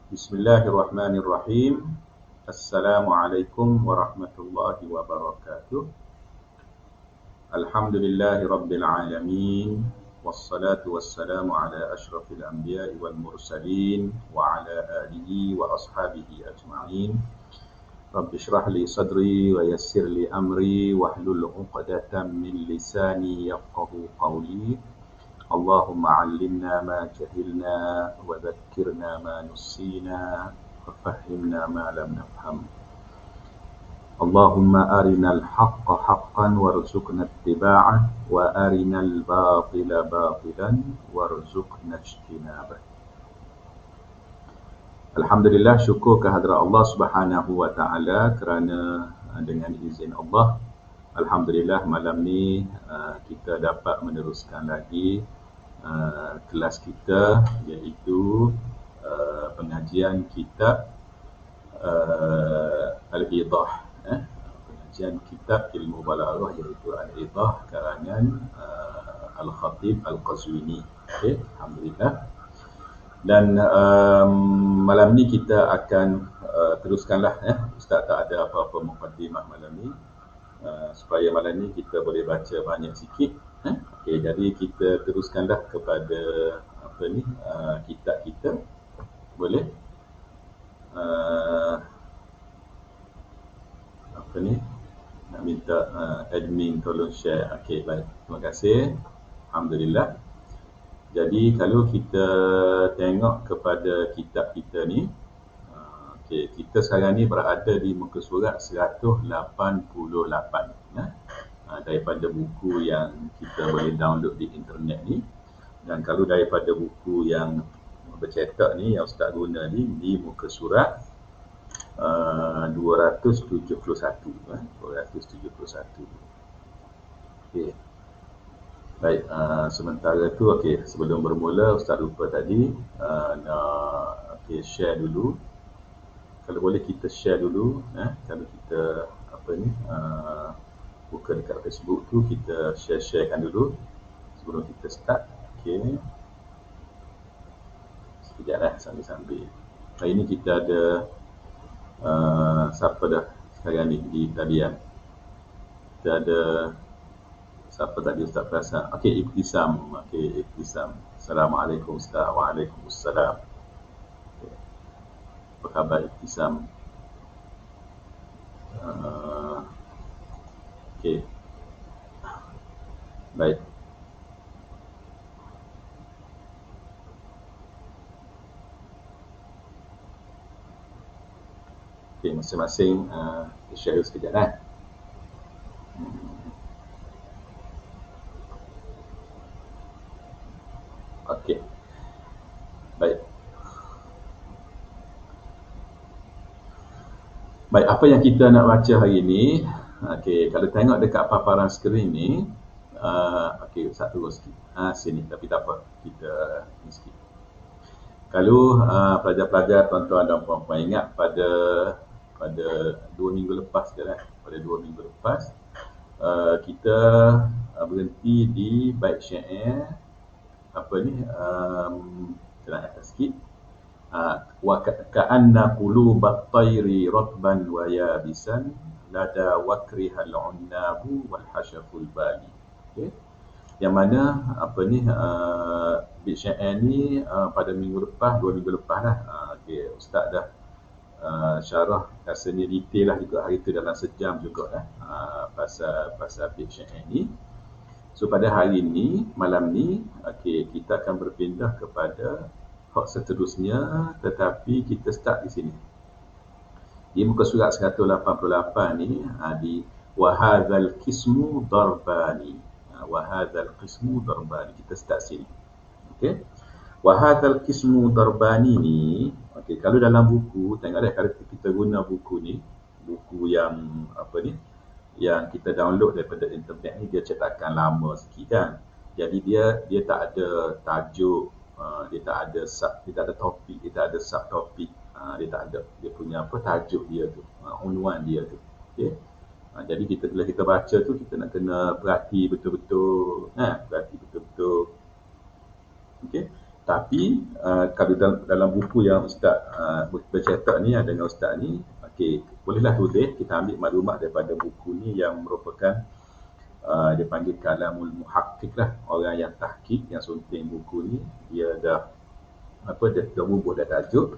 Bismillahirrahmanirrahim. Assalamualaikum warahmatullahi wabarakatuh. Alhamdulillahi rabbil alamin. Wassalatu wassalamu ala ashrafil anbiya'i wal mursalin wa ala alihi wa ashabihi ajma'in. Rabbi shrah li sadri wa yassir li amri wahlul 'uqdatam min lisani yafqahu qawli. Allahumma 'allimna ma jahilna wa dhakkirna ma nussina wa fahhimna ma lam nafham. Allahumma arinal haqqa haqqan warzuqna ittiba'ah wa arinal batila batilan warzuqna ijtinabah. Alhamdulillah, syukur kehadrat Allah Subhanahu wa taala kerana dengan izin Allah, alhamdulillah malam ni kita dapat meneruskan lagi kelas kita, iaitu pengajian kitab Al-Idah, pengajian kitab ilmu balaghah, iaitu Al-Idah karangan Al-Khatib Al-Qazwini. Okay, alhamdulillah. Dan malam ni kita akan teruskanlah. Ustaz tak ada apa-apa muqaddimah malam ni, supaya malam ni kita boleh baca banyak sikit. Okey, jadi kita teruskanlah kepada kitab kita. Boleh? Nak minta admin tolong share. Okey, baik. Terima kasih. Alhamdulillah. Jadi kalau kita tengok kepada kitab kita ni, okey, kita sekarang ni berada di muka surat 188, daripada buku yang kita boleh download di internet ni. Dan kalau daripada buku yang bercetak ni, yang Ustaz guna ni, di muka surat 271. 271. Okey. Baik, sementara tu, okey, sebelum bermula, Ustaz lupa tadi nak share dulu. Kalau boleh kita share dulu, kalau kita buka dekat Facebook tu, kita share-sharekan dulu sebelum kita start. Okey. Sekejap sambil-sambil. Hari ni kita ada siapa dah sekarang ni di talian? Kita ada siapa tadi, Ustaz Prasan? Okey, Ibtisam. Okey, Ibtisam. Assalamualaikum Ustaz. Waalaikumsalam. Okay. Apa khabar Ibtisam? Okey. Baik. Okey, masing-masing share sekejap . Okey. Baik. Baik, apa yang kita nak baca hari ini? Okey, kalau tengok dekat paparan skrin ni, okey, Ustaz turun sikit. Sini, tapi tak apa. Kita ni sikit. Kalau pelajar-pelajar, tuan-tuan dan puan-puan ingat pada 2 minggu lepas pada 2 minggu lepas, kita berhenti di bait syair kita nak atas sikit. Wa ka'anna qulubat tayri ratban wa yabisan lada wakrihal unnabu wal hashaful bali. Okey. Yang mana bait syair ni pada minggu lepas, 2 minggu lepas dah. Okey, Ustaz dah syarah rasanya detail lah juga hari tu, dalam sejam juga pasal bait syair ni. So pada hari ni, malam ni, okey, kita akan berpindah kepada hak seterusnya, tetapi kita start di sini. Di muka surat 188 ni, di wahadzal qismu darbani. Wahadzal qismu darbani. Kita start sini. Okey. Wahadzal qismu darbani ni, okey, kalau dalam buku, tengok dah, kalau kita guna buku ni, buku yang yang kita download daripada internet ni, dia cetakan lama sikit kan. Jadi dia tak ada tajuk, dia tak ada topik, dia tak ada subtopik, dia tak ada, dia punya tajuk dia tu, unwan dia tu. Okey. Jadi bila kita baca tu, kita nak kena perhati betul-betul, perhati betul-betul. Okey. Tapi kalau dalam buku yang Ustaz bercetak ni dengan Ustaz ni, okey, bolehlah tulis, kita ambil maklumat daripada buku ni yang merupakan dia panggil kalamul muhakkik lah, orang yang tahqiq, yang sunting buku ni, dia dah dah bubuh dah tajuk.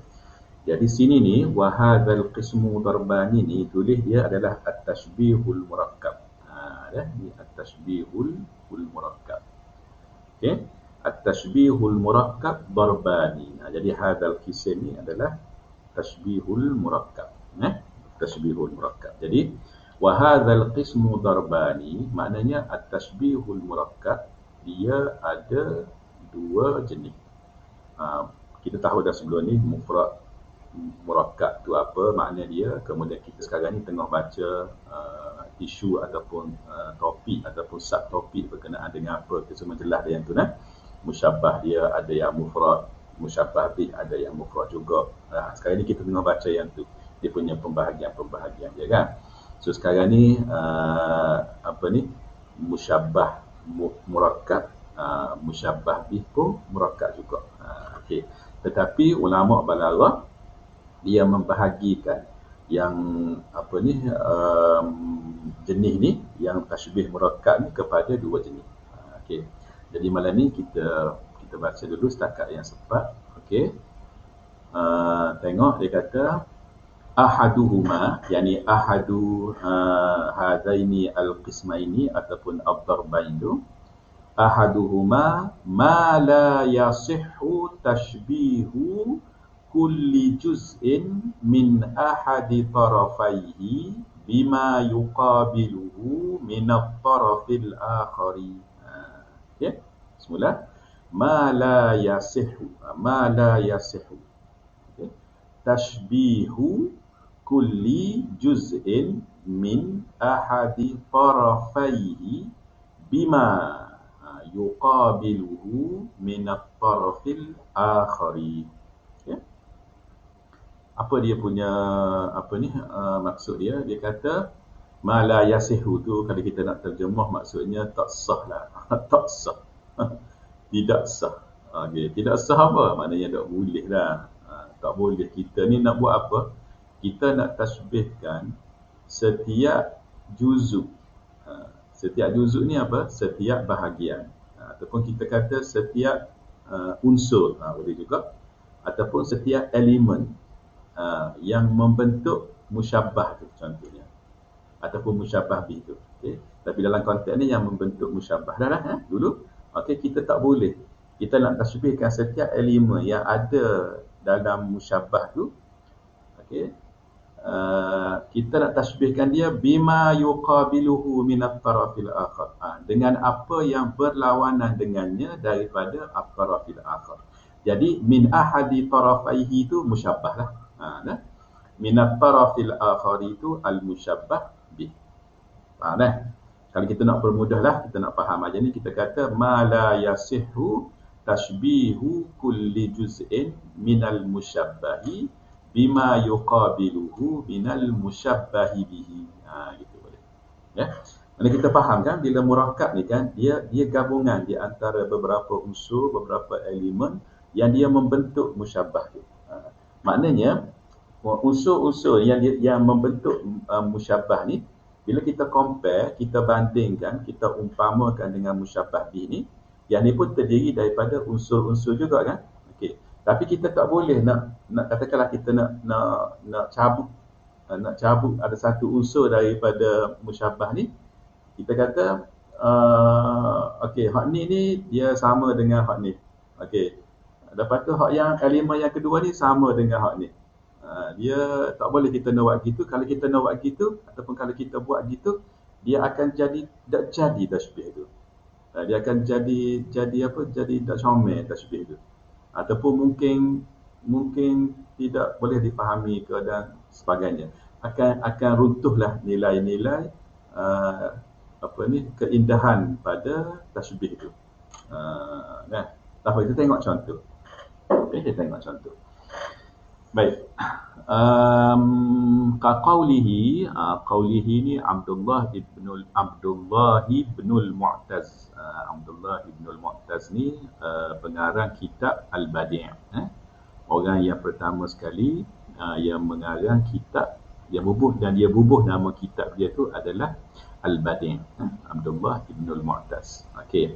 Jadi sini ni wahadzal qismu darbani ni tulis dia adalah at-tashbihul murakkab. Ni at-tashbihul murakkab. Okey, at-tashbihul murakkab darbani. Jadi hadzal qism ni adalah tashbihul murakkab. Tashbihul murakkab. Jadi wa hadzal qismu darbani maknanya at-tashbihul murakkab dia ada dua jenis. Kita tahu dah sebelum ni mufrad murakkab tu apa makna dia, kemudian kita sekarang ni tengah baca isu ataupun topik ataupun subtopik berkenaan dengan apa, kita semua jelas dia yang tu nah. Musyabbah dia ada yang mufrad, musyabbah bih ada yang mufrad juga. Sekarang ni kita tengah baca yang tu, dia punya pembahagian dia kan. So sekarang ni musyabbah murakkab, musyabbah bih pun murakkab juga. Okey. Tetapi ulama balaghah dia membahagikan yang jenis ni, yang tashbih murakkab ni kepada dua jenis. Okey. Jadi malam ni kita baca dulu setakat yang sempat. Okey. Tengok dia kata ahaduhuma, yani ahadu hadaini al-qismaini ataupun ad-darbain tu, ahaduhuma ma la yasihhu tashbihu kulli juz'in min ahadi tarafaihi bima yuqabiluhu min at-tarafil akhari. Okey, semula ma la yasihhu, okay. Tashbihu kulli juz'in min ahadi tarafaihi bima yuqabiluhu min at-tarafil akhari. Okay. Apa dia punya maksud dia? Dia kata ma la yasihu tu kalau kita nak terjemah maksudnya tak sah lah. Tak sah. Tidak sah. Okey, tidak sah apa? Maknanya tak boleh lah. Tak boleh. Kita ni nak buat apa? Kita nak tasbihkan setiap juzuk. Setiap juzuk ni apa? Setiap bahagian. Ataupun kita kata setiap unsur, boleh juga. Ataupun setiap elemen yang membentuk musyabbah tu contohnya. Ataupun musyabbah bih tu. Okay. Tapi dalam konteks ni yang membentuk musyabbah dah lah dulu. Okey, kita tak boleh. Kita nak tasbihkan setiap elemen yang ada dalam musyabbah tu. Okey. Kita nak tasbihkan dia bima yuqabiluhu min at-tarafil akhar. Dengan apa yang berlawanan dengannya daripada at-tarafil akhar. Jadi min ahadi tarafaihi tu musyabbah lah. Min at-tarafil akhar itu al-musyabbah bih. Faham dah? Kalau kita nak permudahlah, kita nak faham aja ni, kita kata ma la yasihhu tashbihu kulli juz'in minal musyabbahi bima yuqabiluhu minal musyabbahi bihi. Gitu boleh. Ya. Mana kita faham kan bila murakkab ni kan dia gabungan di antara beberapa unsur, beberapa elemen yang dia membentuk musyabbah tu. Maknanya unsur-unsur yang membentuk musyabbah ni, bila kita compare, kita bandingkan, kita umpamakan dengan musyabbah bih ni, yang ni pun terdiri daripada unsur-unsur juga kan. Okey. Tapi kita tak boleh nak katakanlah kita nak cabut ada satu unsur daripada musyabbah ni. Kita kata okey, hak ni dia sama dengan hak ni. Okey. Lepas tu hak yang elemen yang kedua ni sama dengan hak ni. Dia tak boleh kita nak buat gitu. Kalau kita nak buat gitu ataupun kalau kita buat gitu, dia akan tak jadi tasbih tu. Dia akan jadi apa? Jadi tak comel tasbih tu. Ataupun mungkin tidak boleh dipahami ke dan sebagainya. Akan runtuhlah nilai-nilai keindahan pada tasbih tu. Nah, kita tengok contoh. Okey, kita tengok contoh. Baik. Qaulihi ni Abdullah ibnul Mu'taz. Abdullah ibnul Mu'taz ni pengarang kitab Al-Badi'. Orang yang pertama sekali yang mengarang kitab yang dia bubuh nama kitab dia tu adalah Al-Badi'. Abdullah ibnul Mu'taz. Okey.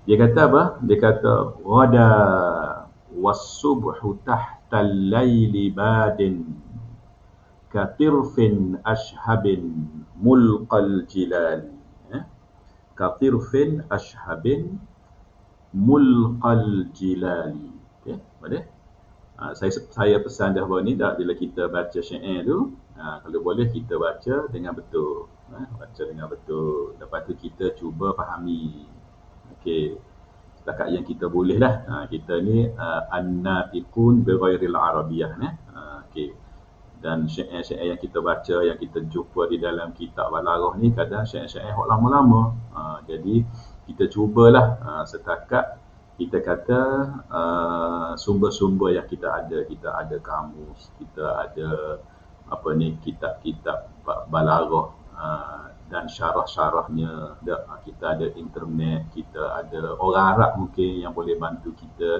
Dia kata apa? Dia kata ghada was-subhu tahtal laili badin katirfin ashhabin mulqal jilali. Katirfin ashhabin mulqal jilali. Okey, boleh? Saya pesan dah bawah ni dah, bila kita baca syair tu, kalau boleh kita baca dengan betul. Baca dengan betul. Lepas tu kita cuba fahami. Okey. Setakat yang kita boleh lah. Kita ni an-natiqun bi ghairil arabiyyah. Okey. Dan syair-syair yang kita baca, yang kita jumpa di dalam kitab Balaghah ni kadang syair-syair hok lama-lama. Jadi kita cubalah setakat kita kata sumber-sumber yang kita ada kamus, kita ada kitab-kitab Balaghah dan syarah-syarahnya, kita ada internet, kita ada orang Arab mungkin yang boleh bantu kita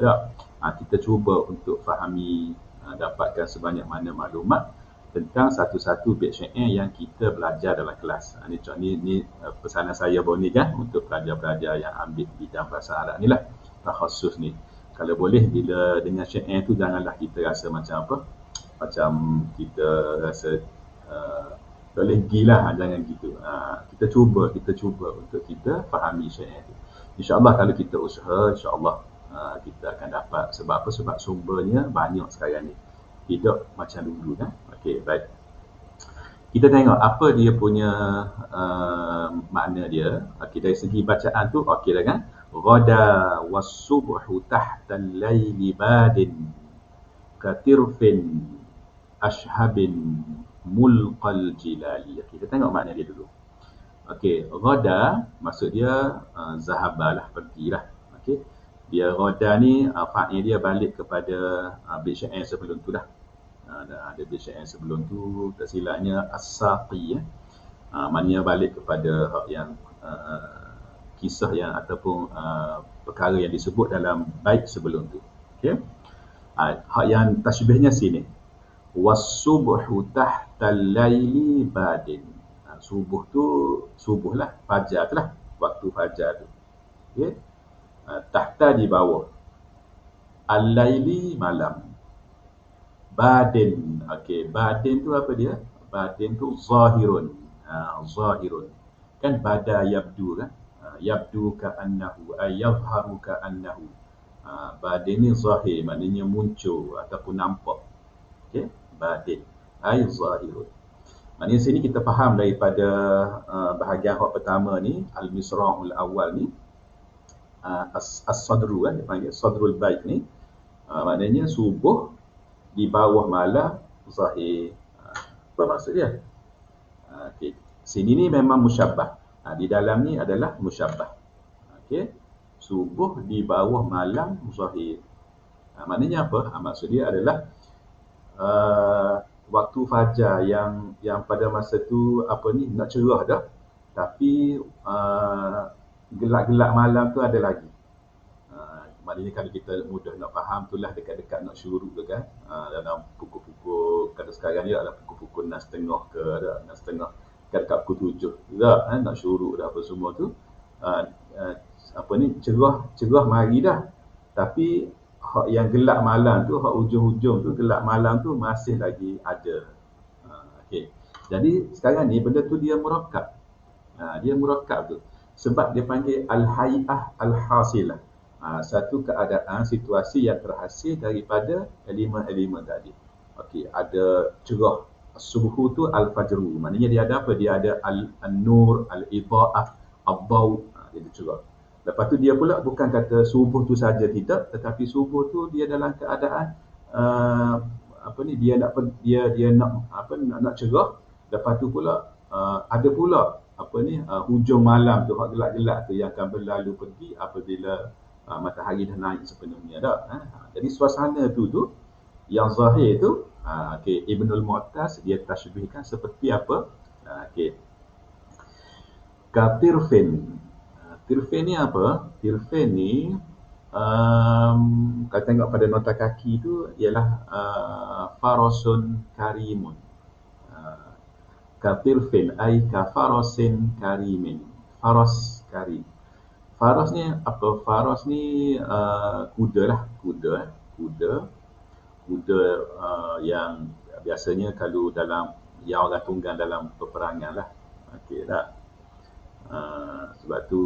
kita cuba untuk fahami, dapatkan sebanyak mana maklumat tentang satu-satu bait syair yang kita belajar dalam kelas. Ni pesanan saya baru ni kan, untuk pelajar-pelajar yang ambil bidang bahasa Arab ni lah, takhasus ni. Kalau boleh bila dengan syair tu janganlah kita rasa macam kita rasa boleh gila, jangan gitu. Kita cuba untuk kita fahami syair tu. InsyaAllah kalau kita usaha, insyaAllah kita akan dapat. Sebab apa? Sebab sumbernya banyak sekarang ni. Tidak macam dulu kan. Okey, baik. Kita tengok apa dia punya makna dia. Okey, dari segi bacaan tu okey dah kan. Ghada was-subhu tahtal laili badin katirfin ashhabin mulqal jilali. Kita tengok makna dia dulu. Okey, ghada maksud dia zahabalah, pergilah. Okey. Dia ghada ni fa'il dia balik kepada bait syair sebelum tu dah. Ada bait syair sebelum tu tersilapnya as-saqi maknanya balik kepada yang kisah yang ataupun perkara yang disebut dalam bait sebelum tu. Okey. Hak yang tasbihnya sini. Was-subhu tahtal laili badin. Subuh lah, fajar tu lah, waktu fajar tu. Okey. Tahta di bawah. Al-laili malam. Badin. Okey, badin tu apa dia? Badin tu zahirun. Zahirun. Kan bada yabdu kan? Yabdu ka'annahu ay yadhharu ka'annahu. Badin ni zahir, maknanya muncul ataupun nampak. Okey, badin ay zahirun. Maknanya sini kita faham daripada bahagian hak pertama ni, al-misra'ul awal ni, as-sadru kan, dipanggil sadrul bait ni, maknanya subuh di bawah malam zahir. Apa maksud dia? Okey, sini ni memang musyabbah. Di dalam ni adalah musyabbah. Okey, subuh di bawah malam zahir. Maknanya apa? Maksud dia adalah waktu fajar yang pada masa tu nak cerah dah, tapi gelap-gelap malam tu ada lagi. Maknanya kalau kita mudah nak faham itulah dekat-dekat nak syuruk tu kan. Dalam pukul-pukul, kata sekarang ni dalam pukul-pukul 6.30 ke, ada 6.30 dekat pukul 7 juga nak syuruk dah apa semua tu. Cerah mari dah. Tapi hak yang gelap malam tu, hak hujung-hujung tu, gelap malam tu masih lagi ada. Okey. Jadi sekarang ni benda tu dia murakkab. Dia murakkab tu. Sebab dia panggil al-hay'ah al-hasilah. Satu keadaan, situasi yang terhasil daripada elemen-elemen tadi. Okey, ada cerah. Subuh tu al-fajru. Maknanya dia ada apa? Dia ada al-nur, al-idha'ah, ad-daw. Dia cerah. Lepas tu dia pula bukan kata subuh tu saja, tidak, tetapi subuh tu dia dalam keadaan dia nak cerah. Lepas tu pula ada pula hujung malam tu, hak gelap-gelap tu yang akan berlalu pergi apabila matahari dah naik sepenuhnya dah. Jadi suasana tu Yang zahir itu, okey, Ibnul Mu'taz dia tashbihkan seperti apa? Okey, Tirfin. Tirfin ni apa? Tirfin ni kalau tengok pada nota kaki tu ialah farasun karimun. Katirfin ay kafarasin karimin. Faras karim. Faras ni apa? Faras ni kuda lah, kuda yang biasanya kalau dalam yang orang tunggang dalam peperangan lah. Okey tak? Sebab tu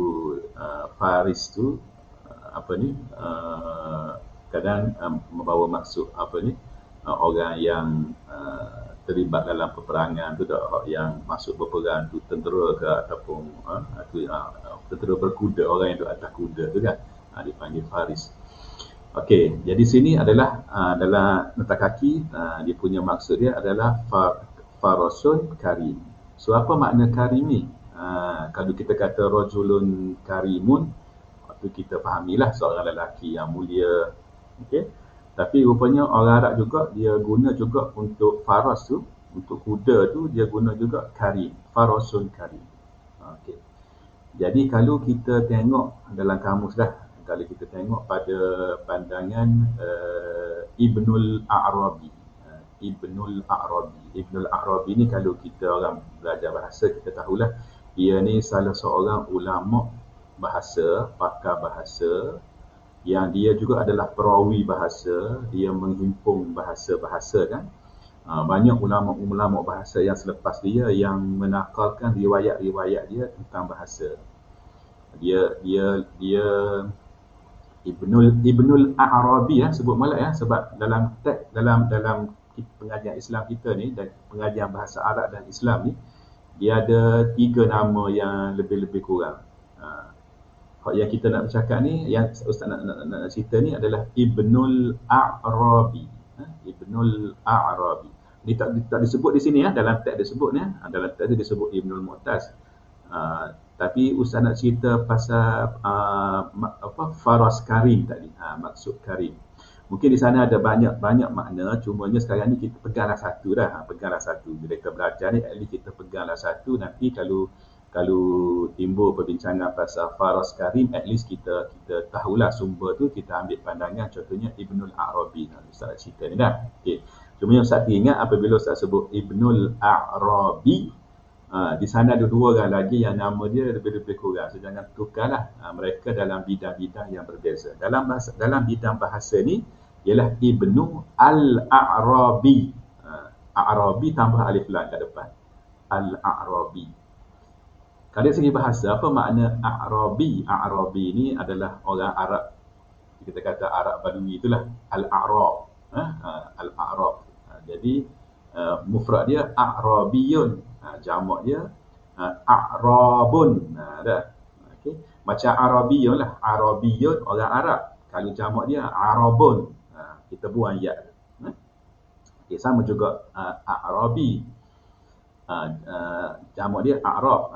Faris tu apa ni kadang membawa maksud apa ni orang yang terlibat dalam peperangan tu tak, yang masuk berperang tu tentera ke ataupun tentera berkuda, orang yang duduk atas kuda tu kan, dipanggil Faris. Okey, jadi sini adalah dalam nota kaki dia punya maksud dia adalah farasun karim. So apa makna karim ni? Kalau kita kata rajulun karimun, waktu kita fahamilah seorang lelaki yang mulia. Okey. Tapi rupanya orang Arab juga dia guna juga untuk faras tu, untuk kuda tu dia guna juga karim, farasun karim. Okey. Jadi kalau kita tengok dalam kamus dah, kalau kita tengok pada pandangan Ibnul A'rabi. Ibnul A'rabi ni kalau kita orang belajar bahasa, kita tahulah dia ni salah seorang ulama bahasa, pakar bahasa, yang dia juga adalah perawi bahasa, dia menghimpun bahasa-bahasa kan. Banyak ulama-ulama bahasa yang selepas dia yang menakalkan riwayat-riwayat dia tentang bahasa. Dia Ibnul A'rabi sebut molek sebab dalam teks dalam pengajian Islam kita ni dan pengajian bahasa Arab dan Islam ni, dia ada 3 nama yang lebih-lebih kurang. Yang kita nak bercakap ni, yang Ustaz nak cerita ni adalah Ibnul A'rabi. Ibnul A'rabi. Ini tak disebut di sini dalam teks disebut ni, dalam teks disebut Ibnul Mu'taz. Tapi Ustaz nak cerita pasal Faras Karim tadi. Maksud Karim. Mungkin di sana ada banyak makna, cumanya sekarang ni kita peganglah satu dah. Peganglah satu. Bila kita belajar ni, at least kita peganglah satu. Nanti kalau timbul perbincangan pasal Faras Karim, at least kita tahulah sumber tu, kita ambil pandangan contohnya Ibnul A'rabi. Ustaz cerita ni dah. Okey. Cuma yang Ustaz ingat apabila Ustaz sebut Ibnul A'rabi, di sana ada 2 orang lagi yang nama dia lebih-lebih kurang. So jangan tukarlah mereka dalam bidang-bidang yang berbeza. Dalam bidang bahasa ni ialah Ibnu Al-A'rabi. A'rabi tambah alif lam kat depan. Al-A'rabi. Kalau dari segi bahasa, apa makna A'rabi? A'rabi ni adalah orang Arab. Kita kata Arab Badui itulah. Al-A'rab. Al-A'rab. Jadi, mufrad dia A'rabiyun. Jamak dia A'rabun. Okay. Macam Arabiyun lah. Arabiyun, orang Arab. Kalau jamak dia Arabun. Kita buang ya. Okay, sama juga A'rabi. Jamak dia A'rab.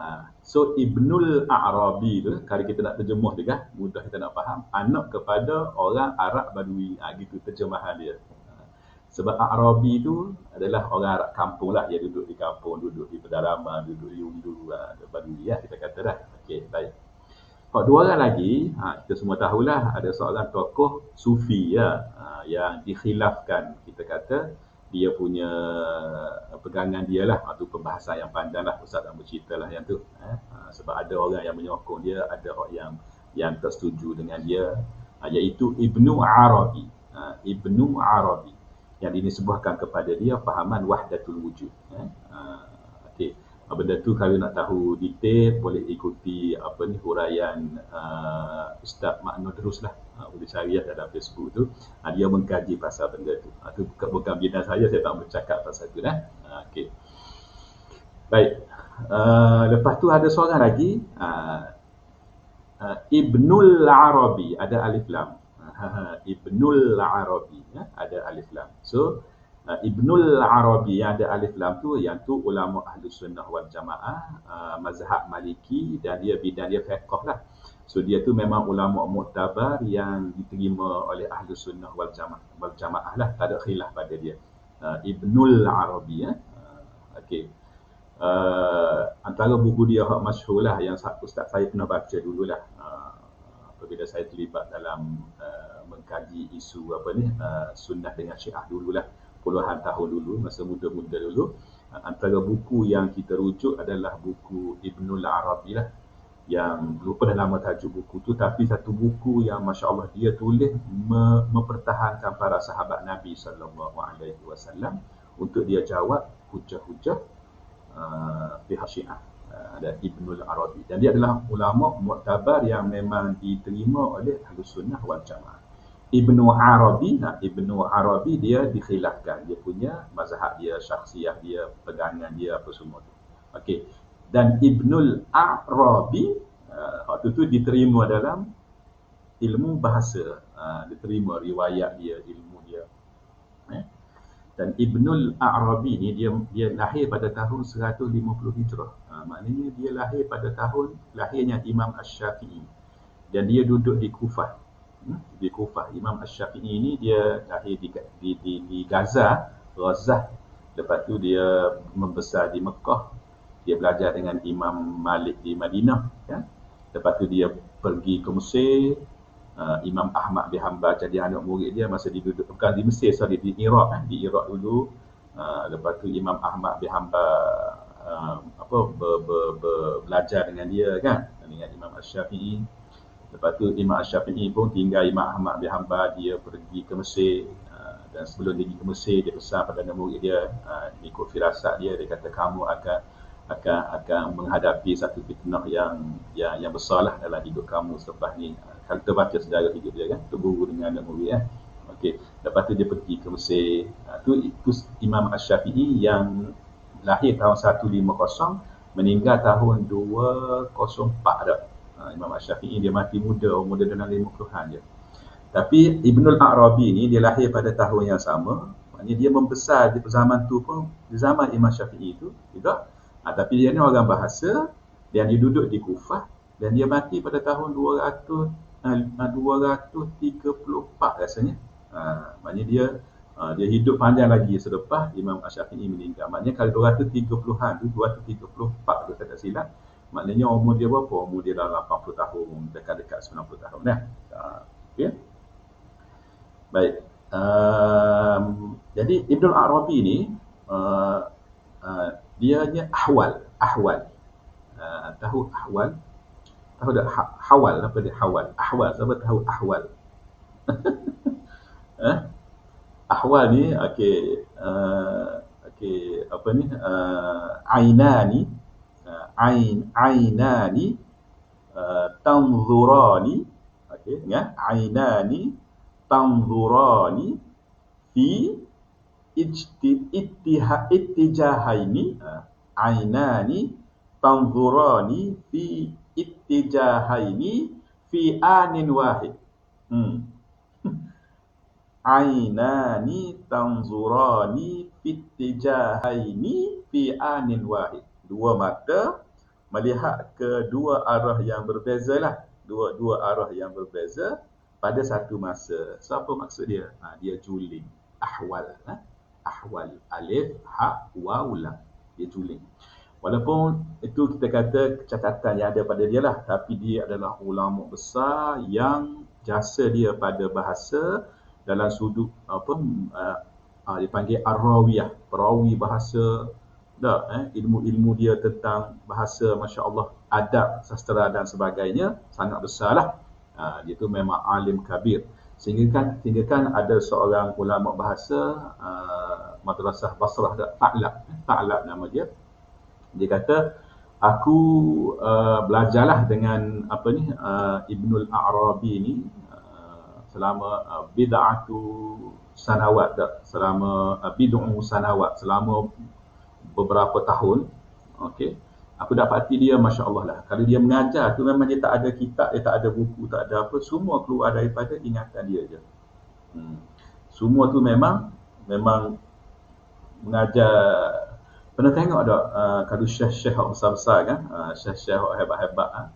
So Ibnul A'rabi tu, kalau kita nak terjemuh juga, mudah kita nak faham, anak kepada orang Arab Badui. Gitu terjemahan dia. Sebab A'rabi tu adalah orang Arab kampung lah. Dia duduk di kampung, duduk di pedalaman, duduk di undu, Badui kita kata dah. Okey, baik. 2 orang lagi, kita semua tahulah ada seorang tokoh Sufi yang dikhilafkan. Kita kata dia punya pegangan dia lah, atau perbahasan yang panjang lah, Ustaz tak bercerita lah yang tu. Sebab ada orang yang menyokong dia, ada orang yang tak setuju dengan dia, iaitu Ibnu Arabi. Ibnu Arabi yang dinisbahkan kepada dia fahaman wahdatul wujud. Okey. Benda tu kalau nak tahu detail boleh ikuti huraian Ustaz Makno Terus lah. Boleh cari dalam Facebook tu. Dia mengkaji pasal benda tu. Tu bukan bidang saya tak bercakap pasal tu dah. Okey. Baik. Lepas tu ada seorang lagi Ibnul Arabi, ada alif lam. Ibnul Arabi ada alif lam. So Ibnul Arabi yang ada alif lam tu, yang tu ulama Ahlus Sunnah wal Jamaah, mazhab Maliki, dan dia bidang dia fiqh lah. So dia tu memang ulama muktabar yang diterima oleh ahli sunnah wal jamaah lah, tak ada khilaf pada dia. Ibnul Arabi okey. Antara buku dia yang masyhur lah yang ustaz saya pernah baca dululah apabila saya terlibat dalam mengkaji isu sunnah dengan Syiah dululah, puluhan tahun dulu, masa muda-muda dulu. Antara buku yang kita rujuk adalah buku Ibnul Arabi lah, yang lupa dah nama tajuk buku tu, tapi satu buku yang masya-Allah dia tulis mempertahankan para sahabat Nabi SAW untuk dia jawab hujah-hujah pihak Syiah. Ada Ibnul Arabi, dan dia adalah ulama muktabar yang memang diterima oleh Ahlus Sunnah wal Jamaah. Ibnu Arabi dia dikhilafkan, dia punya mazhab dia, syakhsiyah dia, pegangan dia, apa semua tu. Okey. Dan Ibnul Arabi waktu tu diterima dalam ilmu bahasa, diterima riwayat dia, ilmu dia. Dan Ibnul Arabi ni dia lahir pada tahun 150 Hijrah. Maknanya dia lahir pada tahun lahirnya Imam Asy-Syafi'i, dan dia duduk di Kufah. Di Kufah. Imam Asy-Syafi'i ni dia lahir di Gaza, Ghazah. Lepas tu dia membesar di Mekah. Dia belajar dengan Imam Malik di Madinah, kan? Lepas tu dia pergi ke Mesir. Imam Ahmad bin Hanbal jadi anak murid dia masa duduk, bukan di Mesir, sorry, di Iraq, di Iraq dulu. Lepas tu Imam Ahmad bin Hanbal belajar dengan dia, kan, dengan Imam Asy-Syafi'i. Lepas tu Imam Asy-Syafi'i pun tinggal Imam Ahmad bin Hanbal, dia pergi ke Mesir. Dan sebelum dia pergi ke Mesir, dia pesan pada anak murid dia, ikut firasat dia kata kamu akan menghadapi satu fitnah yang besarlah dalam hidup kamu selepas ni. Kalau kita baca sejarah hidup dia, kan, tu guru dengan anak murid, Okey, lepas tu dia pergi ke Mesir. Itu Imam Asy-Syafi'i yang lahir tahun 150, meninggal tahun 204 dah. Imam Asy-Syafi'i dia mati muda, umur dia dalam 50-an je. Tapi Ibnul Arabi ni dia lahir pada tahun yang sama. Maknanya dia membesar di zaman tu pun, di zaman Imam Syafi'i itu juga. Tapi dia ni orang bahasa, dan dia duduk di Kufah, dan dia mati pada tahun 234 rasanya. Maknanya dia hidup panjang lagi selepas Imam Asy-Syafi'i meninggal. Maknanya kalau 230-an tu, 234 tu tak silap, maknanya umur dia berapa? Umur dia dalam 80 tahun, dekat-dekat 90 tahun dah. Okey. Baik. Jadi Ibnul Arabi ni dianya ahwal. Tahu ahwal? Tahu tak hawal? Apa dia hawal? Ahwal, siapa tahu ahwal? Ahwal ni okey, apa ni? Ainani tanzurani. Okey, ya, ainani tanzurani fi ittijahaini. Ainani tanzurani fi ittijahaini fi anin wahid. Ainani tanzurani fi ittijahaini fi anin wahid. Dua mata melihat ke dua arah yang berbeza lah. Dua arah yang berbeza pada satu masa. So, apa maksud dia? Dia juling. Ahwal. Ahwal. Alif, ha, waw, lam. Dia juling. Walaupun itu kita kata catatan yang ada pada dia lah, tapi dia adalah ulama besar yang jasa dia pada bahasa dalam sudut dipanggil ar-rawiyah, perawi bahasa dah, ilmu-ilmu dia tentang bahasa, masya-Allah, adab, sastera dan sebagainya sangat besarlah. Dia tu memang alim kabir. Sehingga kan ada seorang ulama bahasa Madrasah Basrah, Ta'lab nama dia. Dia kata, aku belajarlah dengan Ibnul Arabi ni selama bid'atu sanawat, selama bid'u sanawat, selama beberapa tahun. Okey, aku dapati dia, masya-Allah lah, kalau dia mengajar tu memang dia tak ada kitab, dia tak ada buku, tak ada apa, semua keluar daripada ingatan dia je. Semua tu memang mengajar. Pernah tengok tak kalau syekh-syekh besar-besar kan, syekh-syekh hebat-hebat,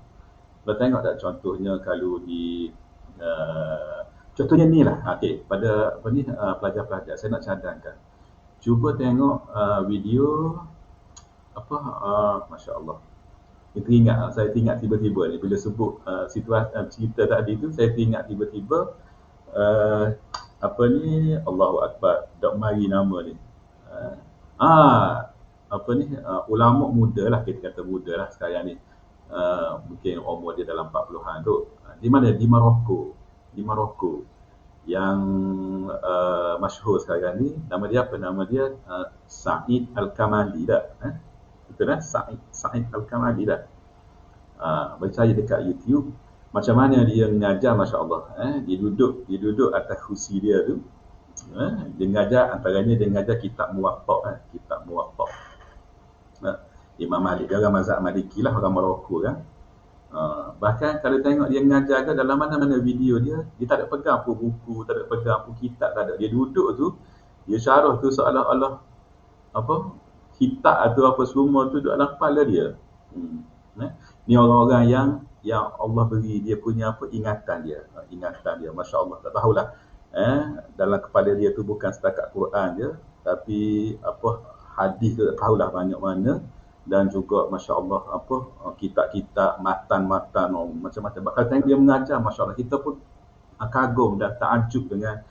Kau tengok tak contohnya kalau di contohnya ni lah, okey, pada apa ni, pelajar-pelajar saya nak cadangkan. Cuba tengok video apa, masya-Allah. Saya teringat, saya teringat tiba-tiba ni bila sebut situasi cerita tadi tu, saya teringat tiba-tiba uh, apa ni, Allahu Akbar, dok mari nama ni. Uh, apa ni, ulama muda lah, kita kata muda lah sekarang ni. Mungkin umur dia dalam 40-an tu. Di mana? Di Maroko. Di Maroko. Yang masyhur sekarang ni, nama dia apa? Nama dia Said Al-Kamali dah. Betul dah? Said Al-Kamali dah. Bercari dekat YouTube macam mana dia mengajar, masya-Allah. Dia duduk atas kursi dia tu. Dia mengajar, antaranya dia mengajar kitab Muwatta, kitab Muwatta. Imam Malik, dia orang mazhab Maliki lah, orang Maroko kan. Bahkan kalau tengok dia mengajar ke dalam mana-mana video dia, dia tak ada pegang pun buku, tak ada pegang pun kitab, tak ada. Dia duduk tu, dia syarah tu seolah-olah apa, kitab atau apa semua tu duduk dalam kepala dia. Ni orang-orang yang Allah beri dia punya apa, ingatan dia, masya-Allah. Tak tahulah dalam kepala dia tu bukan setakat Quran je, tapi apa, hadis tu tak tahulah banyak mana, dan juga masya-Allah apa, kitab-kitab, matan-matan macam-macam. Bakal tengok dia mengajar, masya-Allah, kita pun kagum dan takjub dengan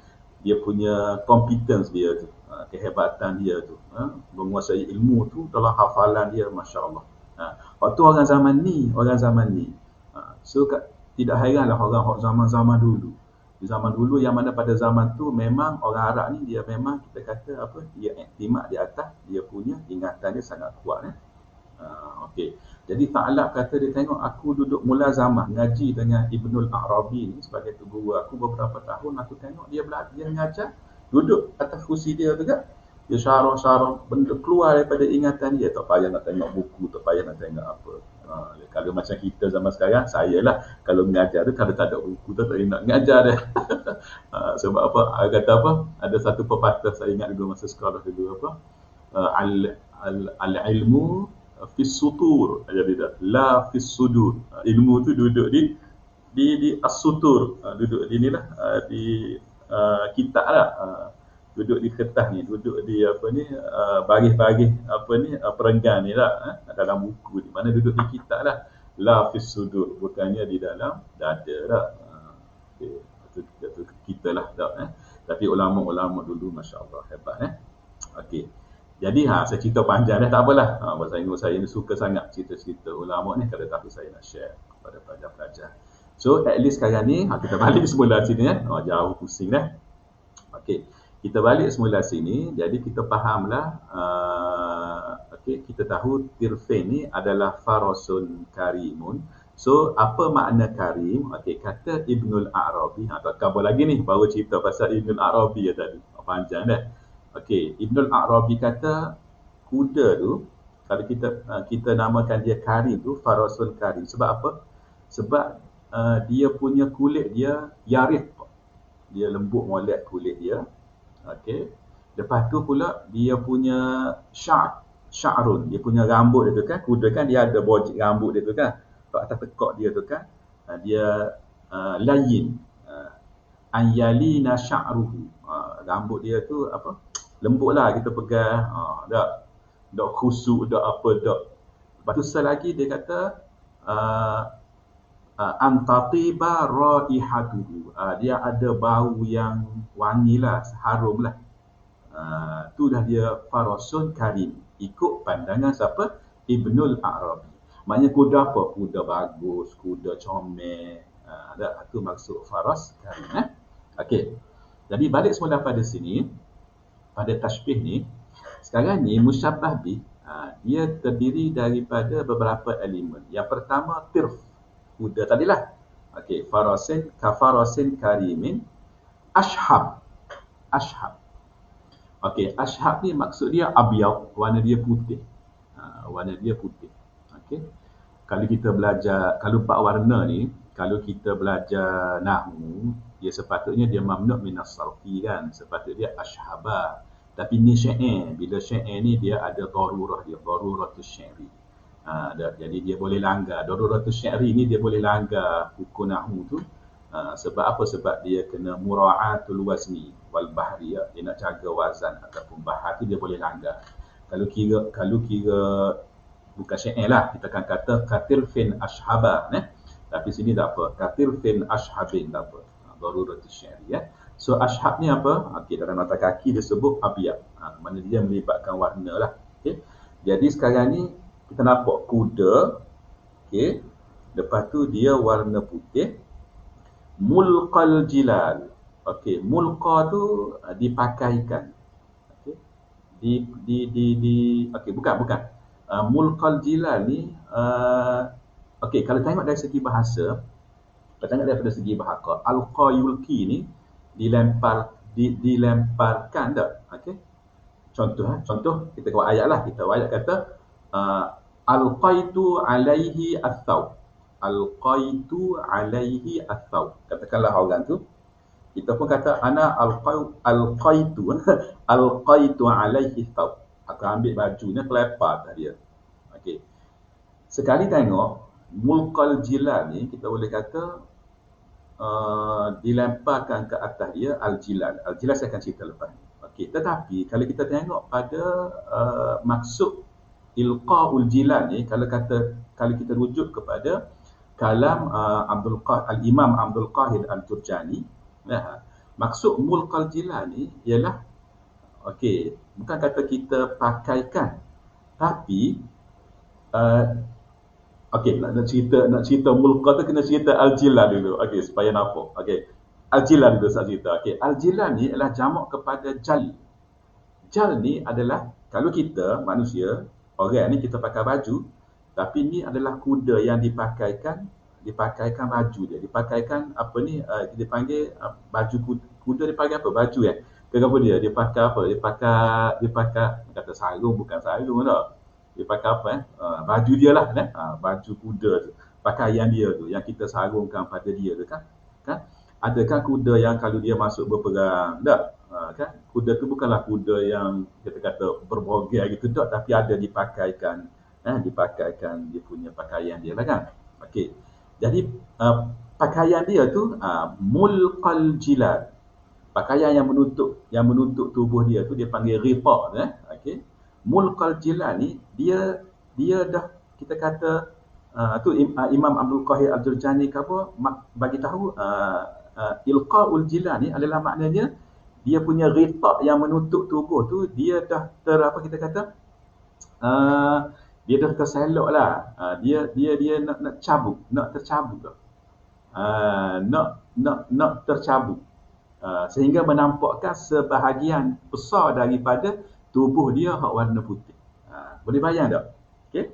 dia punya competence dia tu, kehebatan dia tu, menguasai ilmu tu dalam hafalan dia, masya-Allah. Waktu orang zaman ni, so tidak heranlah orang zaman-zaman dulu. Di zaman dulu yang mana pada zaman tu memang orang Arab ni dia memang kita kata apa, dia iktimat di atas dia punya ingatan dia sangat kuat. Okey. Jadi Ta'alab kata dia tengok aku duduk mula zaman ngaji dengan Ibnul Arabi ni sebagai tu guru aku beberapa tahun, aku tengok dia belajar, dia mengajar, duduk atas kursi dia tu kan. Dia syarah benda keluar daripada ingatan dia, tak payah nak tengok buku, tak payah nak tengok apa. Kalau macam kita zaman sekarang, saya lah kalau mengajar tu kalau tak ada buku tu tak boleh nak mengajar dia. Sebab apa? Kata apa? Ada satu pepatah saya ingat dulu masa sekolah dulu apa? Al-ilmu fis sutur, jadi tak, la fis sudur. Ilmu tu duduk di as-sutur, duduk di inilah, di kitab lah, duduk di kertas ni, duduk di apa ni, baris-baris apa ni, perenggan ni lah, dalam buku di mana duduk di kitab lah, la fis sudur, bukannya di dalam dada lah. Okay. Itu kita lah tak, tapi ulama-ulama dulu masya-Allah hebat. Okey. Jadi saya cerita panjang dah, tak apalah. Saya ni suka sangat cerita-cerita ulama ni, kalau tak saya nak share kepada pelajar-pelajar. So at least sekarang ni kita balik semula sini jauh pusing dah. Okey, kita balik semula sini, jadi kita fahamlah okey, kita tahu tirfain ni adalah farasun karimun. So apa makna karim? Okey, kata Ibnul Arabi, tak kabur lagi ni, baru cerita pasal Ibnul Arabi ya tadi. Panjang dah. Okey, Ibnul Arabi kata kuda tu kalau kita namakan dia karim tu, farasul karim. Sebab apa? Sebab dia punya kulit dia yarif. Dia lembut molek kulit dia. Okey. Lepas tu pula dia punya sya'run, dia punya rambut dia tu kan, kuda kan dia ada bojik rambut dia tu kan. Kat atas tekak dia tu kan, dia layin. Anyalina sya'ruhu. Rambut dia tu apa? Lembut lah kita pegang, tak khusuk, tak apa, tak. Lepas tu selagi dia kata antatiba raihatuhu, dia ada bau yang wangi lah, harum lah. Tu dah dia farasun karim, ikut pandangan siapa? Ibnul Arabi. Maknanya kuda apa? Kuda bagus, kuda comel. Tu maksud faras karim. Okey. Jadi balik semula pada sini, pada tashbih ni, sekarang ni musyabbah bih, dia terdiri daripada beberapa elemen. Yang pertama tirf, kuda tadilah. Okey, farasin kafarasin karimin, ashab. Okey, ashab ni maksud dia abyad, warna dia putih. Okey. Kalau kita belajar, kalau empat warna ni, kalau kita belajar nahwu, dia sepatutnya dia mamnu' minas sarfi kan, sepatutnya dia ashaba. Tapi ni syair, bila syair ni dia ada darurah dia, daruratus syairi. Jadi dia boleh langgar. Daruratus syi'ri ni dia boleh langgar hukum nahwu tu. Sebab apa? Sebab dia kena mura'atul wazni wal bahri. Dia nak jaga wazan ataupun bahar tu dia boleh langgar. Kalau kira bukan syair lah, kita akan kata katir fin ashaba, tapi sini tak apa, katir fin ashabin tak apa. Daruratus syi'ri So ashab ni apa? Okey, dalam nota kaki dia sebut abiyad. Mana dia melibatkan warna lah. Okey. Jadi sekarang ni kita nampak kuda, okey. Lepas tu dia warna putih. Mulqal jilal. Okey, mulqa tu dipakaikan. Okey. Okey, bukan. Mulqal jilal ni okey, kalau tengok dari segi bahasa, kalau tengok daripada segi bahasa, alqa yulki ni dilemparkan tak? Okey. Contoh kita buat ayat lah. Kita ayat kata alqaitu alaihi athawb. Alqaitu alaihi athawb. Katakanlah orang tu, kita pun kata ana alqaitu alqaitu alaihi athawb. Aku ambil baju ni, kelempar atas dia. Okey. Sekali tengok mulqal jilal ni, kita boleh kata dilemparkan ke atas dia al-jilal. Al-jilal saya akan cerita lepas ni. Okey, tetapi kalau kita tengok pada maksud ilqaul jilal ni, kalau kita rujuk kepada kalam al-Imam Abdul Qahir al-Jurjani, maksud mulqal jilal ni ialah okey, bukan kata kita pakaikan, tapi okey, nak cerita mulqa tu kena cerita al-jilal dulu. Okey, supaya nampak. Okey. Al-jilal dulu saya cerita. Okey, al-jilal ni adalah jamak kepada jal. Jal ni adalah kalau kita manusia, orang ni kita pakai baju, tapi ni adalah kuda yang dipakaikan baju dia. Dipakaikan apa ni, dipanggil baju kuda dipanggil apa? Baju Kenapa dia? Dia pakai apa? Dia pakai kata sarung, bukan sarung tak. Dia pakai apa? Baju dia lah, baju kuda tu, pakaian dia tu yang kita sarungkan pada dia tu kan. Adakah kuda yang kalau dia masuk berperang? Tak. Kan? Kuda tu bukanlah kuda yang kita kata berbogel gitu tak, tapi ada dipakaikan dia punya pakaian dia lah kan. Okey. Jadi pakaian dia tu mulqal jilal. Pakaian yang menutup tubuh dia tu dia panggil ghita, okey. Mulqal jilal ni dia dah kita kata tu Imam Abdul Qahir al-Jurjani bagi tahu ilqaul jilal ni adalah maknanya dia punya ghita yang menutup tubuh tu dia dah kita kata dia dah terselok lah. Dia nak tercabut dah. Nak tercabut. Sehingga menampakkan sebahagian besar daripada tubuh dia hak warna putih. Boleh bayang tak? Okey.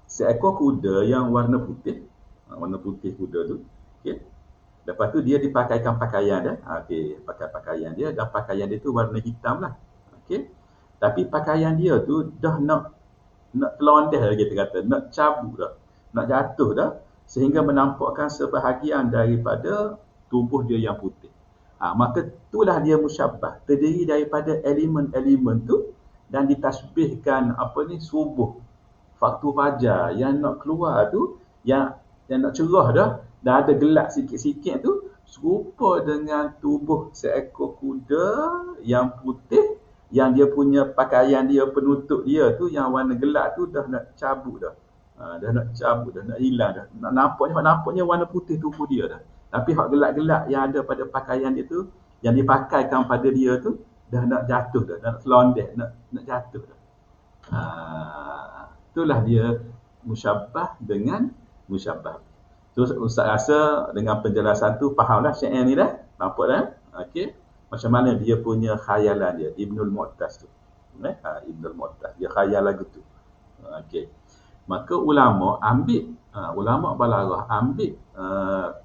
Seekor kuda yang warna putih kuda tu. Okey. Lepas tu dia dipakaikan pakaian dia. Okey, pakai pakaian dia dan pakaian dia tu warna hitam lah. Okey. Tapi pakaian dia tu dah nak telondeh lah kita kata, nak cabut dah, nak jatuh dah, sehingga menampakkan sebahagian daripada tubuh dia yang putih. Maka itulah dia musyabbah, terdiri daripada elemen-elemen tu dan ditasbihkan subuh, waktu fajar yang nak keluar tu, yang nak cerah dah, dah ada gelap sikit-sikit tu, serupa dengan tubuh seekor kuda yang putih, yang dia punya pakaian dia, penutup dia tu yang warna gelap tu dah nak cabut dah. Dah nak hilang dah. Nampaknya warna putih tubuh dia dah. Tapi hak gelap-gelap yang ada pada pakaian dia tu, yang dipakaikan pada dia tu, dah nak jatuh dah, dah nak selondeh, nak jatuh dah. Itulah dia musyabbah dengan musyabbah. So Ustaz rasa dengan penjelasan tu fahamlah syair ni dah. Nampak dah? Okey. Macam mana dia punya khayalan dia, Ibnul Mu'taz tu. Ibnul Mu'taz, dia khayal lagu tu. Okey. Maka ulama balaghah ambil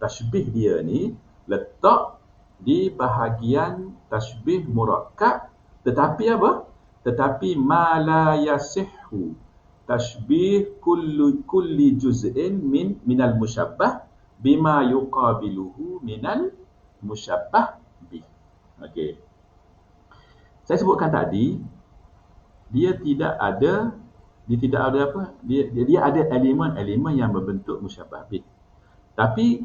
tashbih dia ni, letak di bahagian tashbih murakkab, tetapi apa? Tetapi ma la yasihhu tashbih kulli juz'in minal musyabbah bima yuqabiluhu minal musyabbah bih. Okey. Saya sebutkan tadi, dia tidak ada Dia tidak ada apa? Dia ada elemen-elemen yang berbentuk musyabbah bih. Tapi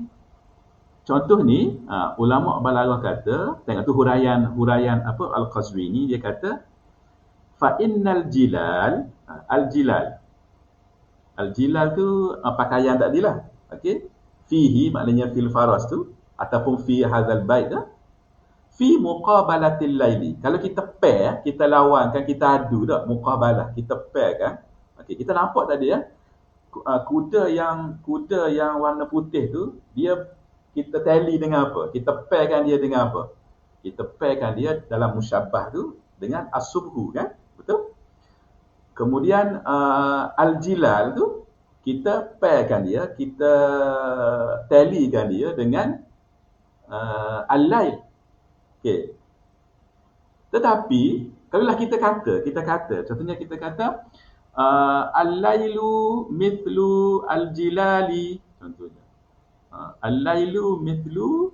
contoh ni, ulama balaghah kata, tengok tu huraian apa Al-Qazwini, dia kata fa innal jilal, al-jilal tu pakaian tadilah. Okey. Fihi maknanya fil faras tu ataupun fi hadzal bait dah. Fi muqabalatil laili. Kalau kita pair, kita lawankan, kita adu dak muqabalah, kita pair kan. Okey, kita nampak tadi ya. Kuda yang warna putih tu, dia kita tally dengan apa? Kita pairkan dia dengan apa? Kita pairkan dia dalam musyabbah tu dengan as-subhu kan? Betul? Kemudian al-jilal tu kita pairkan dia, kita tallykan dia dengan al-lail. Okey. Tetapi kalau kita kata, contohnya kita kata al-lailu mithlu al-jilali, contohnya. Al-lailu mithlu